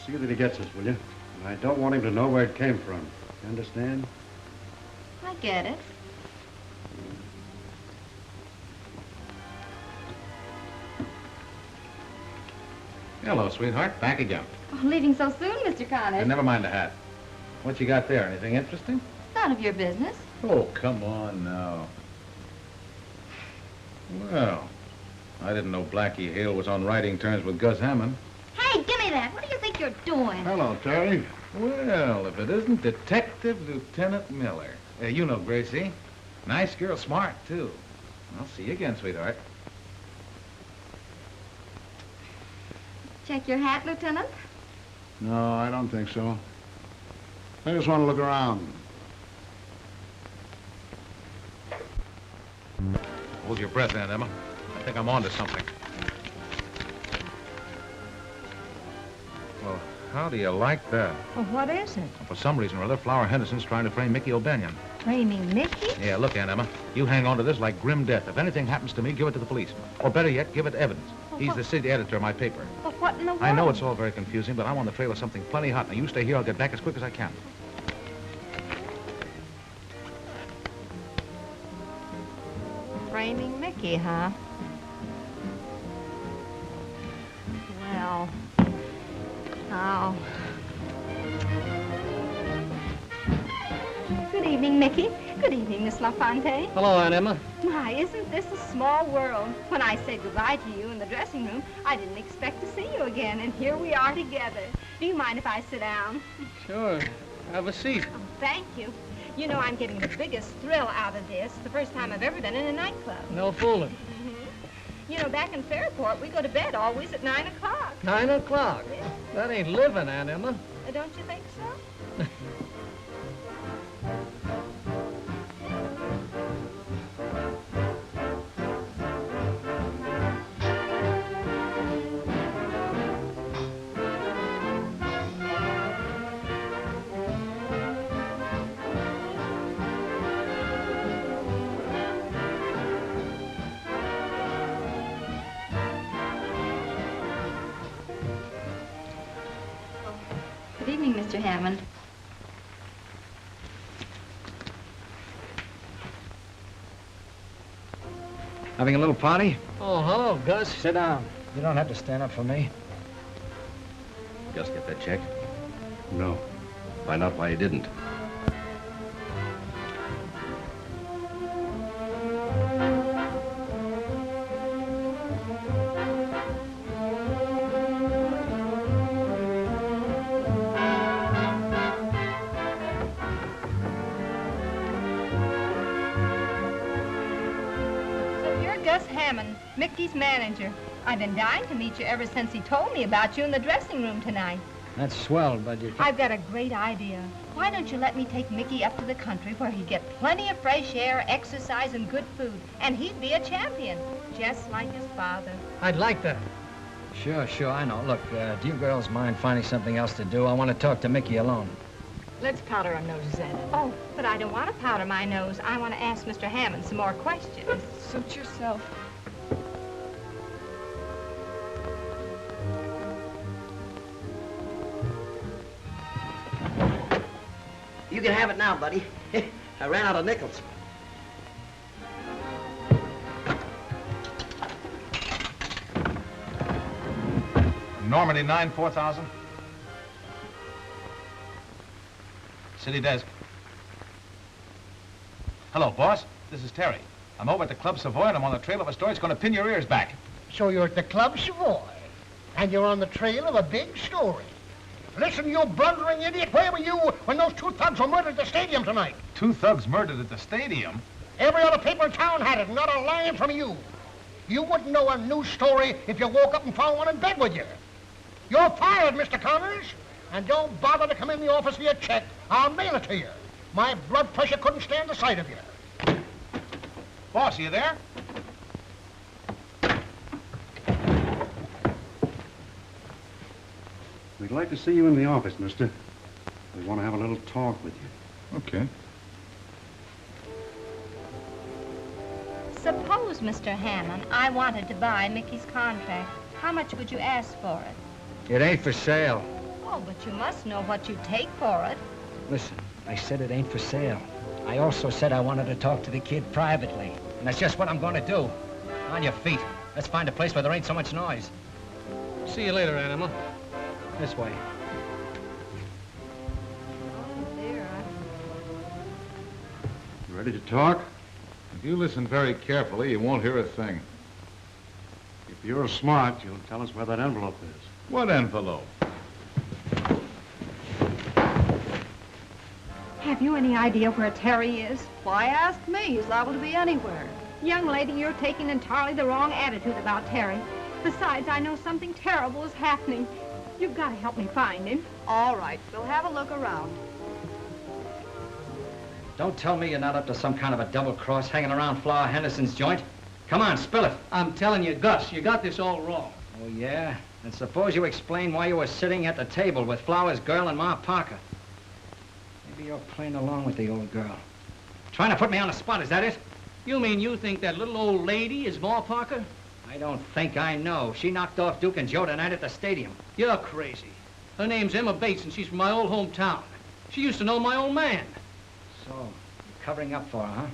Speaker 14: See that he gets us, will you? And I don't want him to know where it came from. You understand?
Speaker 9: I get it.
Speaker 5: Hello, sweetheart. Back again.
Speaker 9: Oh, leaving so soon, Mr. Connors?
Speaker 5: And never mind the hat. What you got there? Anything interesting?
Speaker 9: None of your business.
Speaker 5: Oh, come on now. Well, I didn't know Blackie Hale was on writing terms with Gus Hammond.
Speaker 9: Hey, give me that. What do you think you're doing?
Speaker 5: Hello, Terry. Well, if it isn't Detective Lieutenant Miller. You know Gracie. Nice girl, smart, too. I'll see you again, sweetheart.
Speaker 9: Check your hat, Lieutenant?
Speaker 18: No, I don't think so. I just want to look around.
Speaker 5: Hold your breath, Aunt Emma. I think I'm on to something. Well, how do you like that?
Speaker 2: Well, what is it?
Speaker 5: For some reason or other, Flower Henderson's trying to frame Mickey O'Banion.
Speaker 2: Framing Mickey?
Speaker 5: Yeah, look, Aunt Emma, you hang on to this like grim death. If anything happens to me, give it to the police. Or better yet, give it evidence. He's the city editor of my paper.
Speaker 2: Well, what in the world?
Speaker 5: I know it's all very confusing, but I'm on the trail of something plenty hot. Now, you stay here. I'll get back as quick as I can.
Speaker 2: Framing Mickey, huh? Well, oh. Good evening, Mickey. Good evening, Miss LaFontaine.
Speaker 16: Hello, Aunt Emma.
Speaker 2: My, isn't this a small world? When I said goodbye to you in the dressing room, I didn't expect to see you again, and here we are together. Do you mind if I sit down?
Speaker 16: Sure. Have a seat.
Speaker 2: Oh, thank you. You know, I'm getting the biggest thrill out of this. The first time I've ever been in a nightclub.
Speaker 16: No fooling.
Speaker 2: You know, back in Fairport, we go to bed always at 9 o'clock.
Speaker 16: 9 o'clock? That ain't living, Aunt Emma.
Speaker 2: Don't you think so?
Speaker 9: Good evening, Mr. Hammond.
Speaker 11: Having a little party?
Speaker 16: Oh, hello, Gus.
Speaker 11: Sit down. You don't have to stand up for me.
Speaker 13: Gus get that check?
Speaker 14: No.
Speaker 13: Find out why he didn't.
Speaker 2: Gus Hammond, Mickey's manager. I've been dying to meet you ever since he told me about you in the dressing room tonight.
Speaker 11: That's swell, but you...
Speaker 2: I've got a great idea. Why don't you let me take Mickey up to the country where he'd get plenty of fresh air, exercise, and good food, and he'd be a champion, just like his father.
Speaker 16: I'd like that.
Speaker 11: Sure, I know. Look, do you girls mind finding something else to do? I want to talk to Mickey alone.
Speaker 15: Let's powder our noses, Aunt Emma.
Speaker 2: Oh, but I don't want to powder my nose. I want to ask Mr. Hammond some more questions.
Speaker 15: Suit yourself.
Speaker 16: can have it now, buddy. I ran out of nickels.
Speaker 5: Normandy 9, 4,000. City desk. Hello, boss. This is Terry. I'm over at the Club Savoy, and I'm on the trail of a story that's going to pin your ears back.
Speaker 7: So you're at the Club Savoy, and you're on the trail of a big story. Listen, you blundering idiot, where were you when those two thugs were murdered at the stadium tonight?
Speaker 5: Two thugs murdered at the stadium?
Speaker 7: Every other paper in town had it, not a line from you. You wouldn't know a news story if you woke up and found one in bed with you. You're fired, Mr. Connors. And don't bother to come in the office for your check. I'll mail it to you. My blood pressure couldn't stand the sight of you.
Speaker 5: Boss, are you there?
Speaker 14: We'd like to see you in the office, mister. We want to have a little talk with you.
Speaker 5: Okay.
Speaker 2: Suppose, Mr. Hammond, I wanted to buy Mickey's contract. How much would you ask for it?
Speaker 11: It ain't for sale.
Speaker 2: Oh, but you must know what you'd take for it.
Speaker 11: Listen, I said it ain't for sale. I also said I wanted to talk to the kid privately. And that's just what I'm going to do. On your feet. Let's find a place where there ain't so much noise.
Speaker 16: See you later, Animal.
Speaker 11: This way.
Speaker 2: Oh, dear.
Speaker 14: You ready to talk?
Speaker 5: If you listen very carefully, you won't hear a thing.
Speaker 14: If you're smart, you'll tell us where that envelope is.
Speaker 5: What envelope?
Speaker 2: Have you any idea where Terry is?
Speaker 6: Why ask me? He's liable to be anywhere.
Speaker 2: Young lady, you're taking entirely the wrong attitude about Terry. Besides, I know something terrible is happening. You've got to help me find him.
Speaker 6: All right, we'll have a look around.
Speaker 11: Don't tell me you're not up to some kind of a double cross hanging around Flower Henderson's joint. Come on, spill it.
Speaker 16: I'm telling you, Gus, you got this all wrong.
Speaker 11: Oh, yeah? And suppose you explain why you were sitting at the table with Flower's girl and Ma Parker. Maybe you're playing along with the old girl. Trying to put me on the spot, is that it?
Speaker 16: You mean you think that little old lady is Ma Parker?
Speaker 11: I don't think I know. She knocked off Duke and Joe tonight at the stadium.
Speaker 16: You're crazy. Her name's Emma Bates, and she's from my old hometown. She used to know my old man.
Speaker 11: So, you're covering up for her, huh?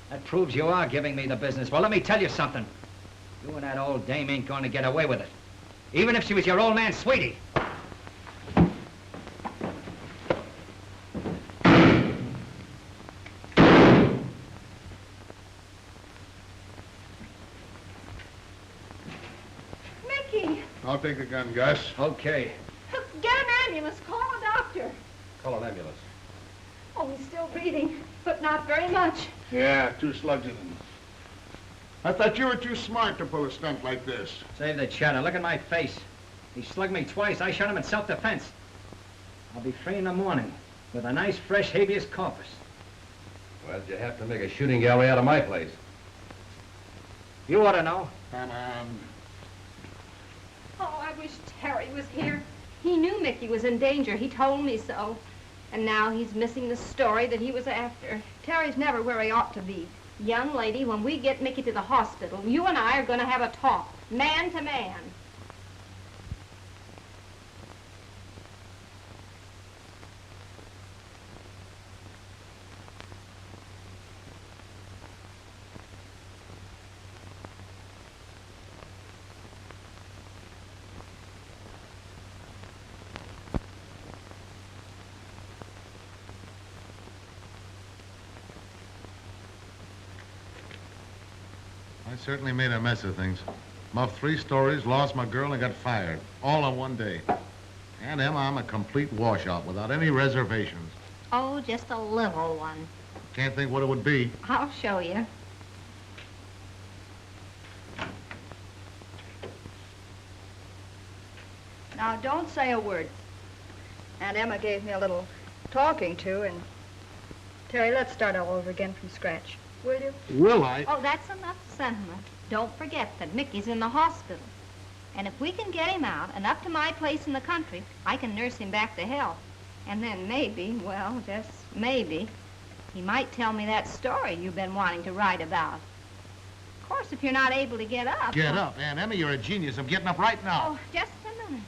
Speaker 11: That proves you are giving me the business. Well, let me tell you something. You and that old dame ain't going to get away with it. Even if she was your old man's sweetie.
Speaker 2: Mickey!
Speaker 18: I'll take the gun, Gus.
Speaker 11: Okay.
Speaker 2: Get an ambulance. Call a doctor.
Speaker 13: Call an ambulance.
Speaker 2: Oh, he's still breathing, but not very much.
Speaker 18: Yeah, 2 slugs in him. I thought you were too smart to pull a stunt like this.
Speaker 11: Save the chatter. Look at my face. He slugged me twice. I shot him in self-defense. I'll be free in the morning with a nice, fresh habeas corpus.
Speaker 13: Why'd you have to make a shooting gallery out of my place?
Speaker 11: You ought to know.
Speaker 18: Come on.
Speaker 2: Oh, I wish Terry was here. He knew Mickey was in danger. He told me so. And now he's missing the story that he was after. Terry's never where he ought to be. Young lady, when we get Mickey to the hospital, you and I are going to have a talk, man to man.
Speaker 18: I certainly made a mess of things. Muffed 3 stories, lost my girl, and got fired. All in one day. And Emma, I'm a complete washout without any reservations.
Speaker 2: Oh, just a little one.
Speaker 18: Can't think what it would be.
Speaker 2: I'll show you.
Speaker 6: Now, don't say a word. Aunt Emma gave me a little talking to, and... Terry, let's start all over again from scratch. Will you?
Speaker 18: Will I?
Speaker 2: Oh, that's enough sentiment. Don't forget that Mickey's in the hospital. And if we can get him out and up to my place in the country, I can nurse him back to health. And then maybe, well, just maybe, he might tell me that story you've been wanting to write about. Of course, if you're not able to get up...
Speaker 18: Get up, Aunt Emma, you're a genius. I'm getting up right now.
Speaker 2: Oh, just a minute.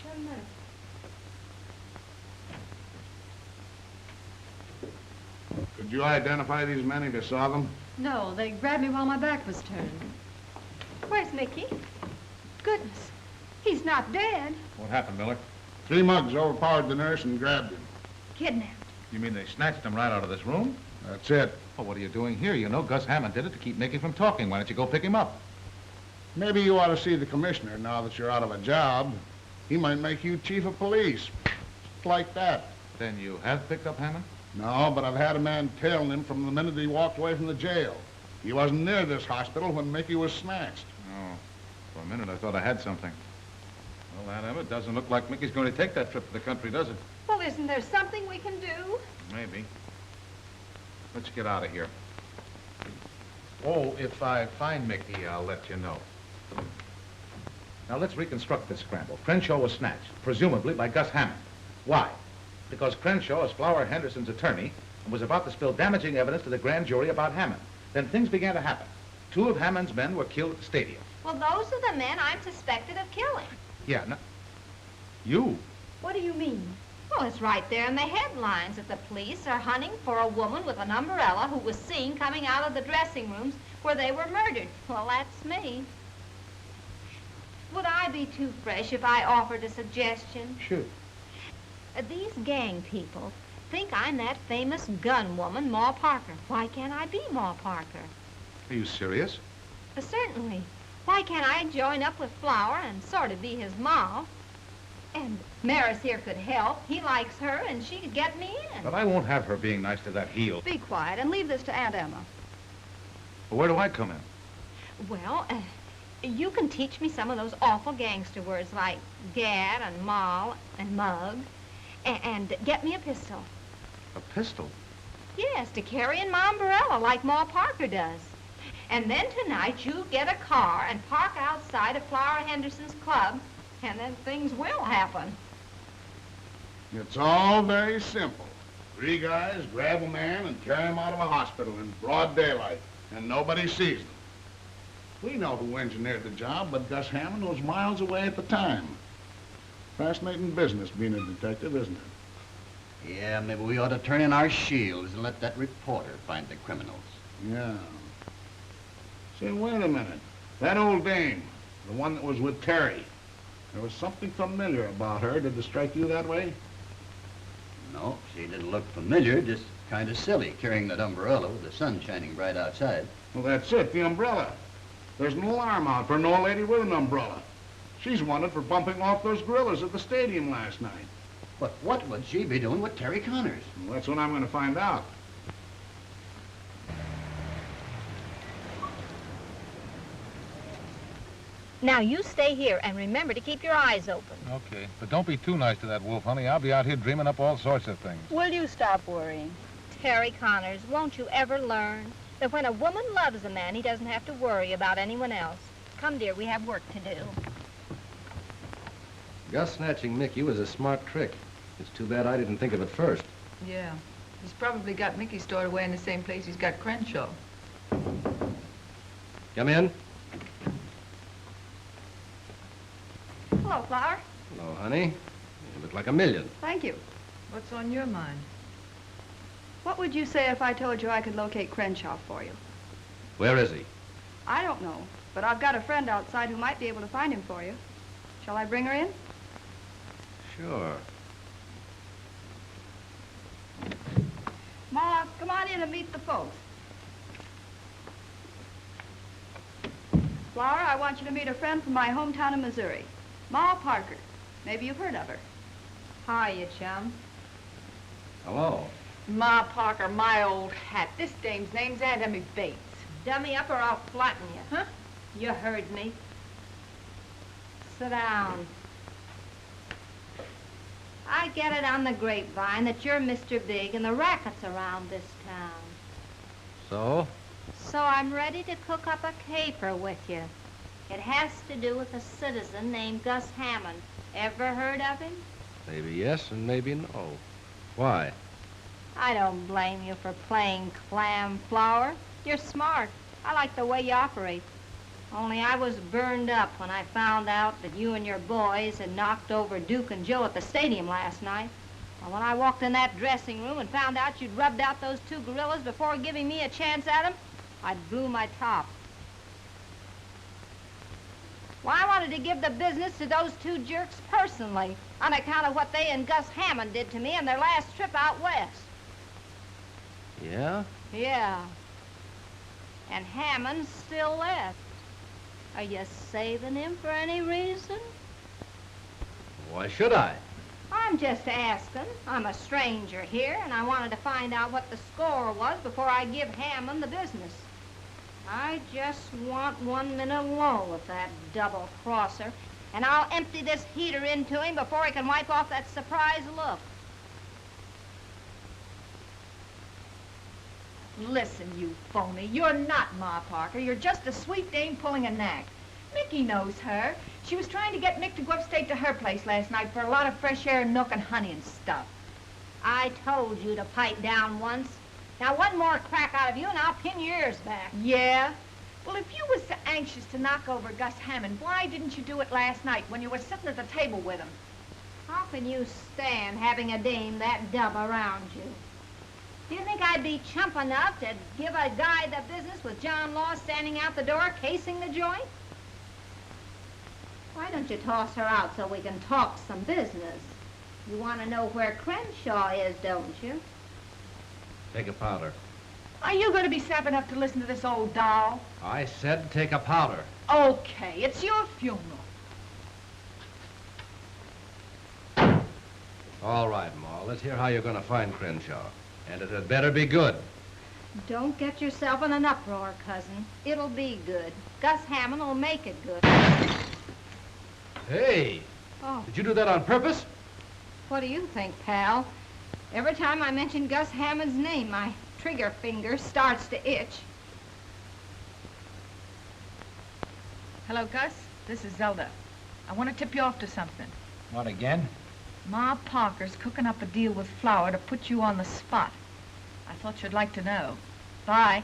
Speaker 2: Just a minute.
Speaker 18: Did you identify these men if you saw them?
Speaker 15: No, they grabbed me while my back was turned.
Speaker 2: Where's Mickey? Goodness, he's not dead.
Speaker 5: What happened, Miller?
Speaker 18: 3 mugs overpowered the nurse and grabbed him.
Speaker 2: Kidnapped.
Speaker 5: You mean they snatched him right out of this room?
Speaker 18: That's it.
Speaker 5: Well, what are you doing here? You know Gus Hammond did it to keep Mickey from talking. Why don't you go pick him up?
Speaker 18: Maybe you ought to see the commissioner now that you're out of a job. He might make you chief of police. Just like that.
Speaker 5: Then you have picked up Hammond?
Speaker 18: No, but I've had a man tailing him from the minute he walked away from the jail. He wasn't near this hospital when Mickey was snatched.
Speaker 5: Oh, for a minute I thought I had something. Well, Aunt Emma, it doesn't look like Mickey's going to take that trip to the country, does it?
Speaker 2: Well, isn't there something we can do?
Speaker 5: Maybe. Let's get out of here. Oh, if I find Mickey, I'll let you know. Now, let's reconstruct this scramble. Crenshaw was snatched, presumably by Gus Hammond. Why? Because Crenshaw is Flower Henderson's attorney and was about to spill damaging evidence to the grand jury about Hammond. Then things began to happen. 2 of Hammond's men were killed at the stadium.
Speaker 2: Well, those are the men I'm suspected of killing.
Speaker 5: Yeah, no, you?
Speaker 2: What do you mean? Well, it's right there in the headlines that the police are hunting for a woman with an umbrella who was seen coming out of the dressing rooms where they were murdered. Well, that's me. Would I be too fresh if I offered a suggestion?
Speaker 5: Shoot.
Speaker 2: These gang people think I'm that famous gun woman, Ma Parker. Why can't I be Ma Parker?
Speaker 5: Are you serious?
Speaker 2: Certainly. Why can't I join up with Flower and sort of be his ma? And Maris here could help. He likes her, and she could get me in.
Speaker 5: But I won't have her being nice to that heel.
Speaker 6: Be quiet and leave this to Aunt Emma.
Speaker 5: Well, where do I come in?
Speaker 2: Well, you can teach me some of those awful gangster words like gad and moll and mug, and get me a pistol.
Speaker 5: A pistol?
Speaker 2: Yes, to carry in my umbrella like Ma Parker does. And then tonight you get a car and park outside of Flower Henderson's club, and then things will happen.
Speaker 18: It's all very simple. 3 guys grab a man and carry him out of a hospital in broad daylight, and nobody sees them. We know who engineered the job, but Gus Hammond was miles away at the time. Fascinating business being a detective, isn't it?
Speaker 3: Yeah, maybe we ought to turn in our shields and let that reporter find the criminals.
Speaker 18: Yeah. Say, wait a minute. That old dame, the one that was with Terry, there was something familiar about her. Did it strike you that way?
Speaker 3: No, she didn't look familiar, just kind of silly, carrying that umbrella with the sun shining bright outside.
Speaker 18: Well, that's it, the umbrella. There's an alarm out for an old lady with an umbrella. She's wanted for bumping off those gorillas at the stadium last night.
Speaker 3: But what would she be doing with Terry Connors?
Speaker 18: Well, that's what I'm going to find out.
Speaker 2: Now, you stay here and remember to keep your eyes open.
Speaker 5: Okay, but don't be too nice to that wolf, honey. I'll be out here dreaming up all sorts of things.
Speaker 6: Will you stop worrying?
Speaker 2: Terry Connors, won't you ever learn that when a woman loves a man, he doesn't have to worry about anyone else? Come, dear, we have work to do.
Speaker 13: Gus snatching Mickey was a smart trick. It's too bad I didn't think of it first.
Speaker 15: Yeah. He's probably got Mickey stored away in the same place he's got Crenshaw.
Speaker 13: Come in.
Speaker 6: Hello, Flower.
Speaker 13: Hello, honey. You look like a million.
Speaker 6: Thank you.
Speaker 15: What's on your mind?
Speaker 6: What would you say if I told you I could locate Crenshaw for you?
Speaker 13: Where is he?
Speaker 6: I don't know, but I've got a friend outside who might be able to find him for you. Shall I bring her in?
Speaker 13: Sure.
Speaker 6: Ma, come on in and meet the folks. Flower, I want you to meet a friend from my hometown in Missouri, Ma Parker. Maybe you've heard of her.
Speaker 1: Hiya, chum.
Speaker 13: Hello.
Speaker 15: Ma Parker, my old hat. This dame's name's Aunt Emmy Bates.
Speaker 1: Dummy up or I'll flatten you.
Speaker 15: Huh?
Speaker 1: You heard me. Sit down. I get it on the grapevine that you're Mr. Big and the racket's around this town.
Speaker 13: So?
Speaker 2: So I'm ready to cook up a caper with you. It has to do with a citizen named Gus Hammond. Ever heard of him?
Speaker 13: Maybe yes and maybe no. Why?
Speaker 2: I don't blame you for playing clam, Flower. You're smart. I like the way you operate. Only I was burned up when I found out that you and your boys had knocked over Duke and Joe at the stadium last night. Well, when I walked in that dressing room and found out you'd rubbed out those two gorillas before giving me a chance at them, I blew my top. Well, I wanted to give the business to those two jerks personally, on account of what they and Gus Hammond did to me on their last trip out west.
Speaker 13: Yeah?
Speaker 2: Yeah. And Hammond's still left. Are you saving him for any reason?
Speaker 13: Why should I?
Speaker 2: I'm just asking. I'm a stranger here, and I wanted to find out what the score was before I give Hammond the business. I just want 1 minute alone with that double-crosser, and I'll empty this heater into him before he can wipe off that surprised look.
Speaker 15: Listen, you phony. You're not Ma Parker. You're just a sweet dame pulling a knack. Mickey knows her. She was trying to get Mick to go upstate to her place last night for a lot of fresh air and milk and honey and stuff.
Speaker 2: I told you to pipe down once. Now, one more crack out of you, and I'll pin your ears back.
Speaker 15: Yeah? Well, if you was so anxious to knock over Gus Hammond, why didn't you do it last night when you were sitting at the table with him?
Speaker 2: How can you stand having a dame that dumb around you? Do you think I'd be chump enough to give a guy the business with John Law standing out the door casing the joint? Why don't you toss her out so we can talk some business? You want to know where Crenshaw is, don't you?
Speaker 13: Take a powder.
Speaker 15: Are you going to be sap enough to listen to this old doll?
Speaker 13: I said take a powder.
Speaker 15: Okay, it's your funeral.
Speaker 13: All right, Ma. Let's hear how you're going to find Crenshaw. And it had better be good.
Speaker 2: Don't get yourself in an uproar, cousin. It'll be good. Gus Hammond will make it good.
Speaker 13: Hey!
Speaker 2: Oh.
Speaker 13: Did you do that on purpose?
Speaker 2: What do you think, pal? Every time I mention Gus Hammond's name, my trigger finger starts to itch.
Speaker 15: Hello, Gus. This is Zelda. I want to tip you off to something.
Speaker 11: What, again?
Speaker 15: Ma Parker's cooking up a deal with Flower to put you on the spot. I thought you'd like to know. Bye.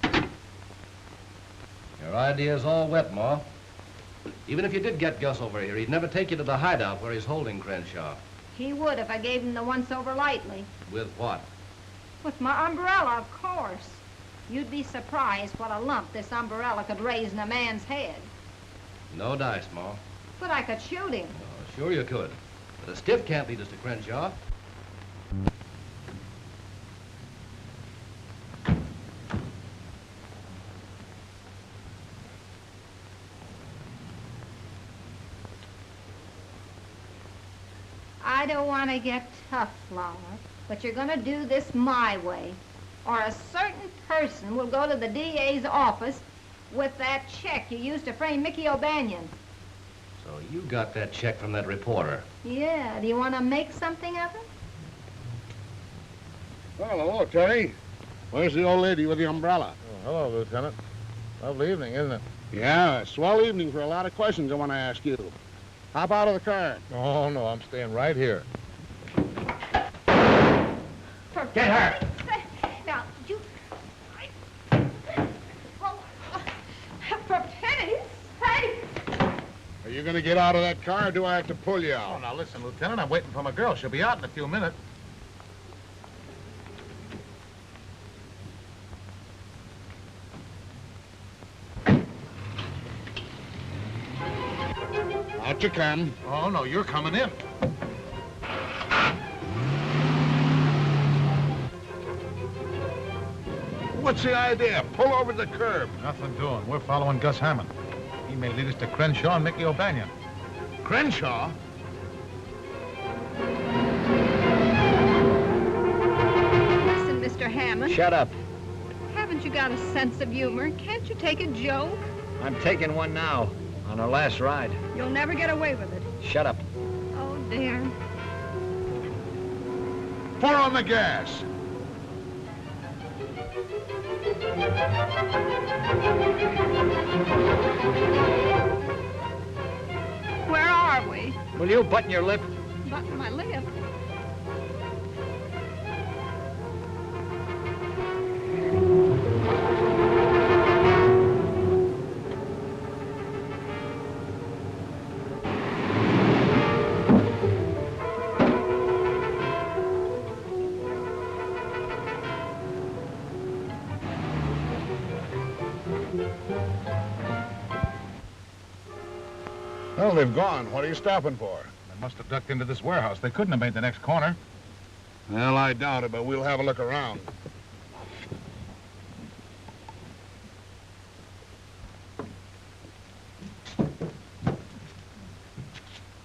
Speaker 13: Your idea's all wet, Ma. Even if you did get Gus over here, he'd never take you to the hideout where he's holding Crenshaw.
Speaker 2: He would if I gave him the once-over lightly.
Speaker 13: With what?
Speaker 2: With my umbrella, of course. You'd be surprised what a lump this umbrella could raise in a man's head.
Speaker 13: No dice, Ma.
Speaker 2: But I could shoot him.
Speaker 13: Oh, sure you could. But a stiff can't lead us to Crenshaw.
Speaker 2: I don't want to get tough, Flower, but you're going to do this my way, or a certain person will go to the DA's office with that check you used to frame Mickey O'Banion.
Speaker 13: So you got that check from that reporter.
Speaker 2: Yeah, do you want to make something of it?
Speaker 18: Well, hello, Terry. Where's the old lady with the umbrella?
Speaker 19: Oh, hello, Lieutenant. Lovely evening, isn't it?
Speaker 18: Yeah, a swell evening for a lot of questions I want to ask you. Hop out of the car.
Speaker 19: Oh, no, I'm staying right here.
Speaker 11: Get her!
Speaker 15: Now, you... Oh, for pity's sake!
Speaker 18: Are you going to get out of that car, or do I have to pull you
Speaker 19: Oh,
Speaker 18: out?
Speaker 19: now listen, Lieutenant, I'm waiting for my girl. She'll be out in a few minutes.
Speaker 18: Out you come.
Speaker 19: Oh, no, you're coming in.
Speaker 18: What's the idea? Pull over the curb.
Speaker 19: Nothing doing. We're following Gus Hammond. He may lead us to Crenshaw and Mickey O'Banion.
Speaker 18: Crenshaw?
Speaker 2: Listen, Mr. Hammond.
Speaker 11: Shut up.
Speaker 2: Haven't you got a sense of humor? Can't you take a joke?
Speaker 11: I'm taking one now, on our last ride.
Speaker 2: You'll never get away with it.
Speaker 11: Shut up.
Speaker 2: Oh, dear.
Speaker 18: Pour on the gas.
Speaker 2: Where are we?
Speaker 11: Will you button your lip?
Speaker 2: Button my lip.
Speaker 18: Well, they've gone. What are you stopping for?
Speaker 19: They must have ducked into this warehouse. They couldn't have made the next corner.
Speaker 18: Well, I doubt it, but we'll have a look around.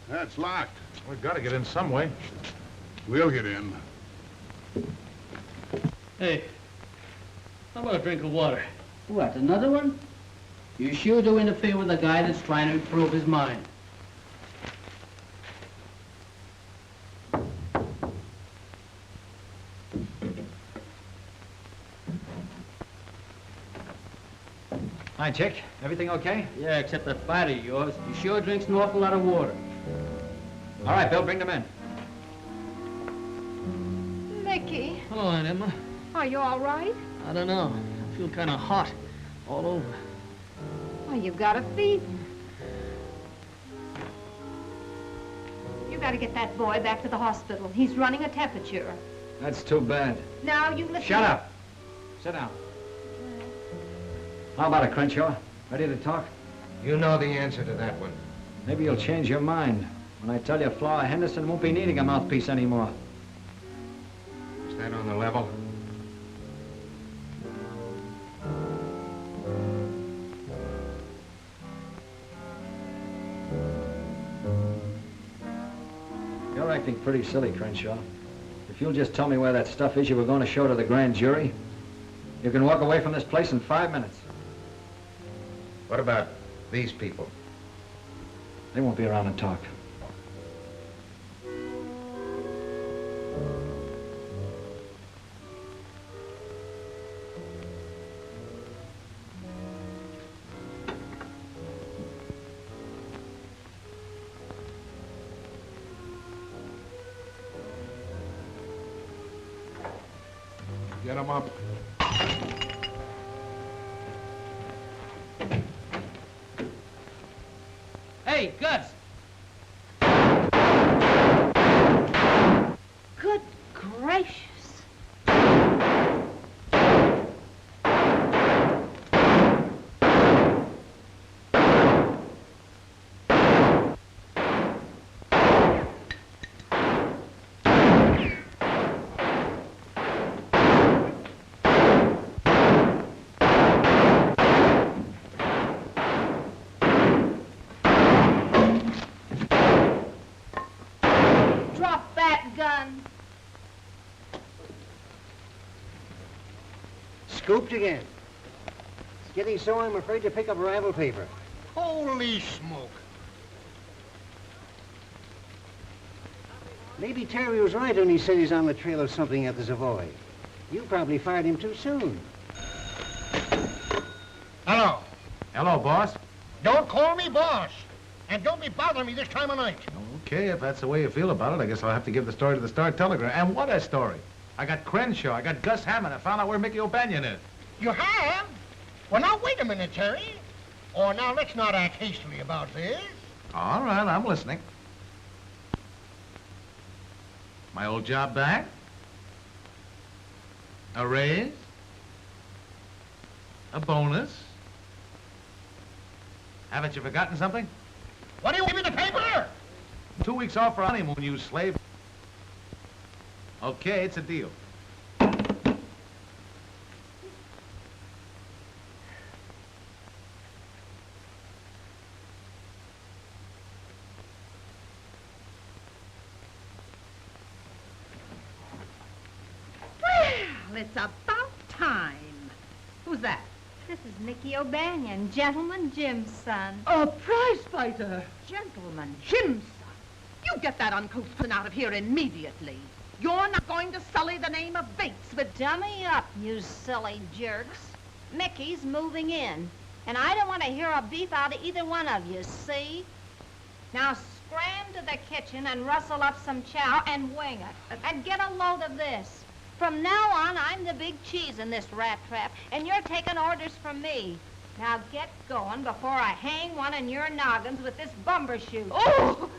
Speaker 18: That's locked.
Speaker 19: We've got to get in some way.
Speaker 18: We'll get in.
Speaker 20: Hey, how about a drink of water?
Speaker 16: What, another one? You sure do interfere with a guy that's trying to improve his mind.
Speaker 11: Hi, Chick. Everything okay?
Speaker 16: Yeah, except that fighter of yours. He sure drinks an awful lot of water.
Speaker 11: All right, Bill, bring them in.
Speaker 15: Mickey,
Speaker 16: Hello, Aunt Emma.
Speaker 15: are you all right?
Speaker 16: I don't know. I feel kind of hot all over.
Speaker 15: Well, you've got a fever. You got to get that boy back to the hospital. He's running a temperature.
Speaker 11: That's too bad.
Speaker 15: Now, you listen.
Speaker 11: Shut up. Sit down. How about it, Crenshaw? Ready to talk?
Speaker 8: You know the answer to that one.
Speaker 11: Maybe you'll change your mind when I tell you Flower Henderson won't be needing a mouthpiece anymore.
Speaker 8: Is that on the level?
Speaker 11: You're acting pretty silly, Crenshaw. If you'll just tell me where that stuff is you were going to show to the grand jury, you can walk away from this place in 5 minutes.
Speaker 8: What about these people?
Speaker 11: They won't be around and talk.
Speaker 18: Get them up.
Speaker 16: Hey, Gus!
Speaker 15: Good gracious. Drop that gun.
Speaker 7: Scooped again. It's getting so I'm afraid to pick up ravel paper. Holy smoke. Maybe Terry was right when he said he's on the trail of something at the Savoy. You probably fired him too soon. Hello.
Speaker 19: Hello, boss.
Speaker 7: Don't call me boss. And don't be bothering me this time of night.
Speaker 19: Okay, if that's the way you feel about it, I guess I'll have to give the story to the Star-Telegram. And what a story. I got Crenshaw, I got Gus Hammond. I found out where Mickey O'Banion is.
Speaker 7: You have? Well, now, wait a minute, Terry. Oh, now, let's not act hastily about this.
Speaker 19: All right, I'm listening. My old job back? A raise? A bonus? Haven't you forgotten something?
Speaker 7: What do you give me the paper?
Speaker 19: 2 weeks off for honeymoon, you slave. Okay, it's a deal.
Speaker 1: Well, it's about time. Who's that?
Speaker 9: This is Mickey O'Banion, Gentleman Jim's son.
Speaker 1: A prize fighter. Gentleman Jim's son. You get that uncouth person out of here immediately. You're not going to sully the name of Bates with...
Speaker 9: Dummy up, you silly jerks. Mickey's moving in, and I don't want to hear a beef out of either one of you, see? Now scram to the kitchen and rustle up some chow and wing it. And get a load of this. From now on, I'm the big cheese in this rat trap, and you're taking orders from me. Now get going before I hang one of your noggins with this bumbershoot.
Speaker 1: Oh!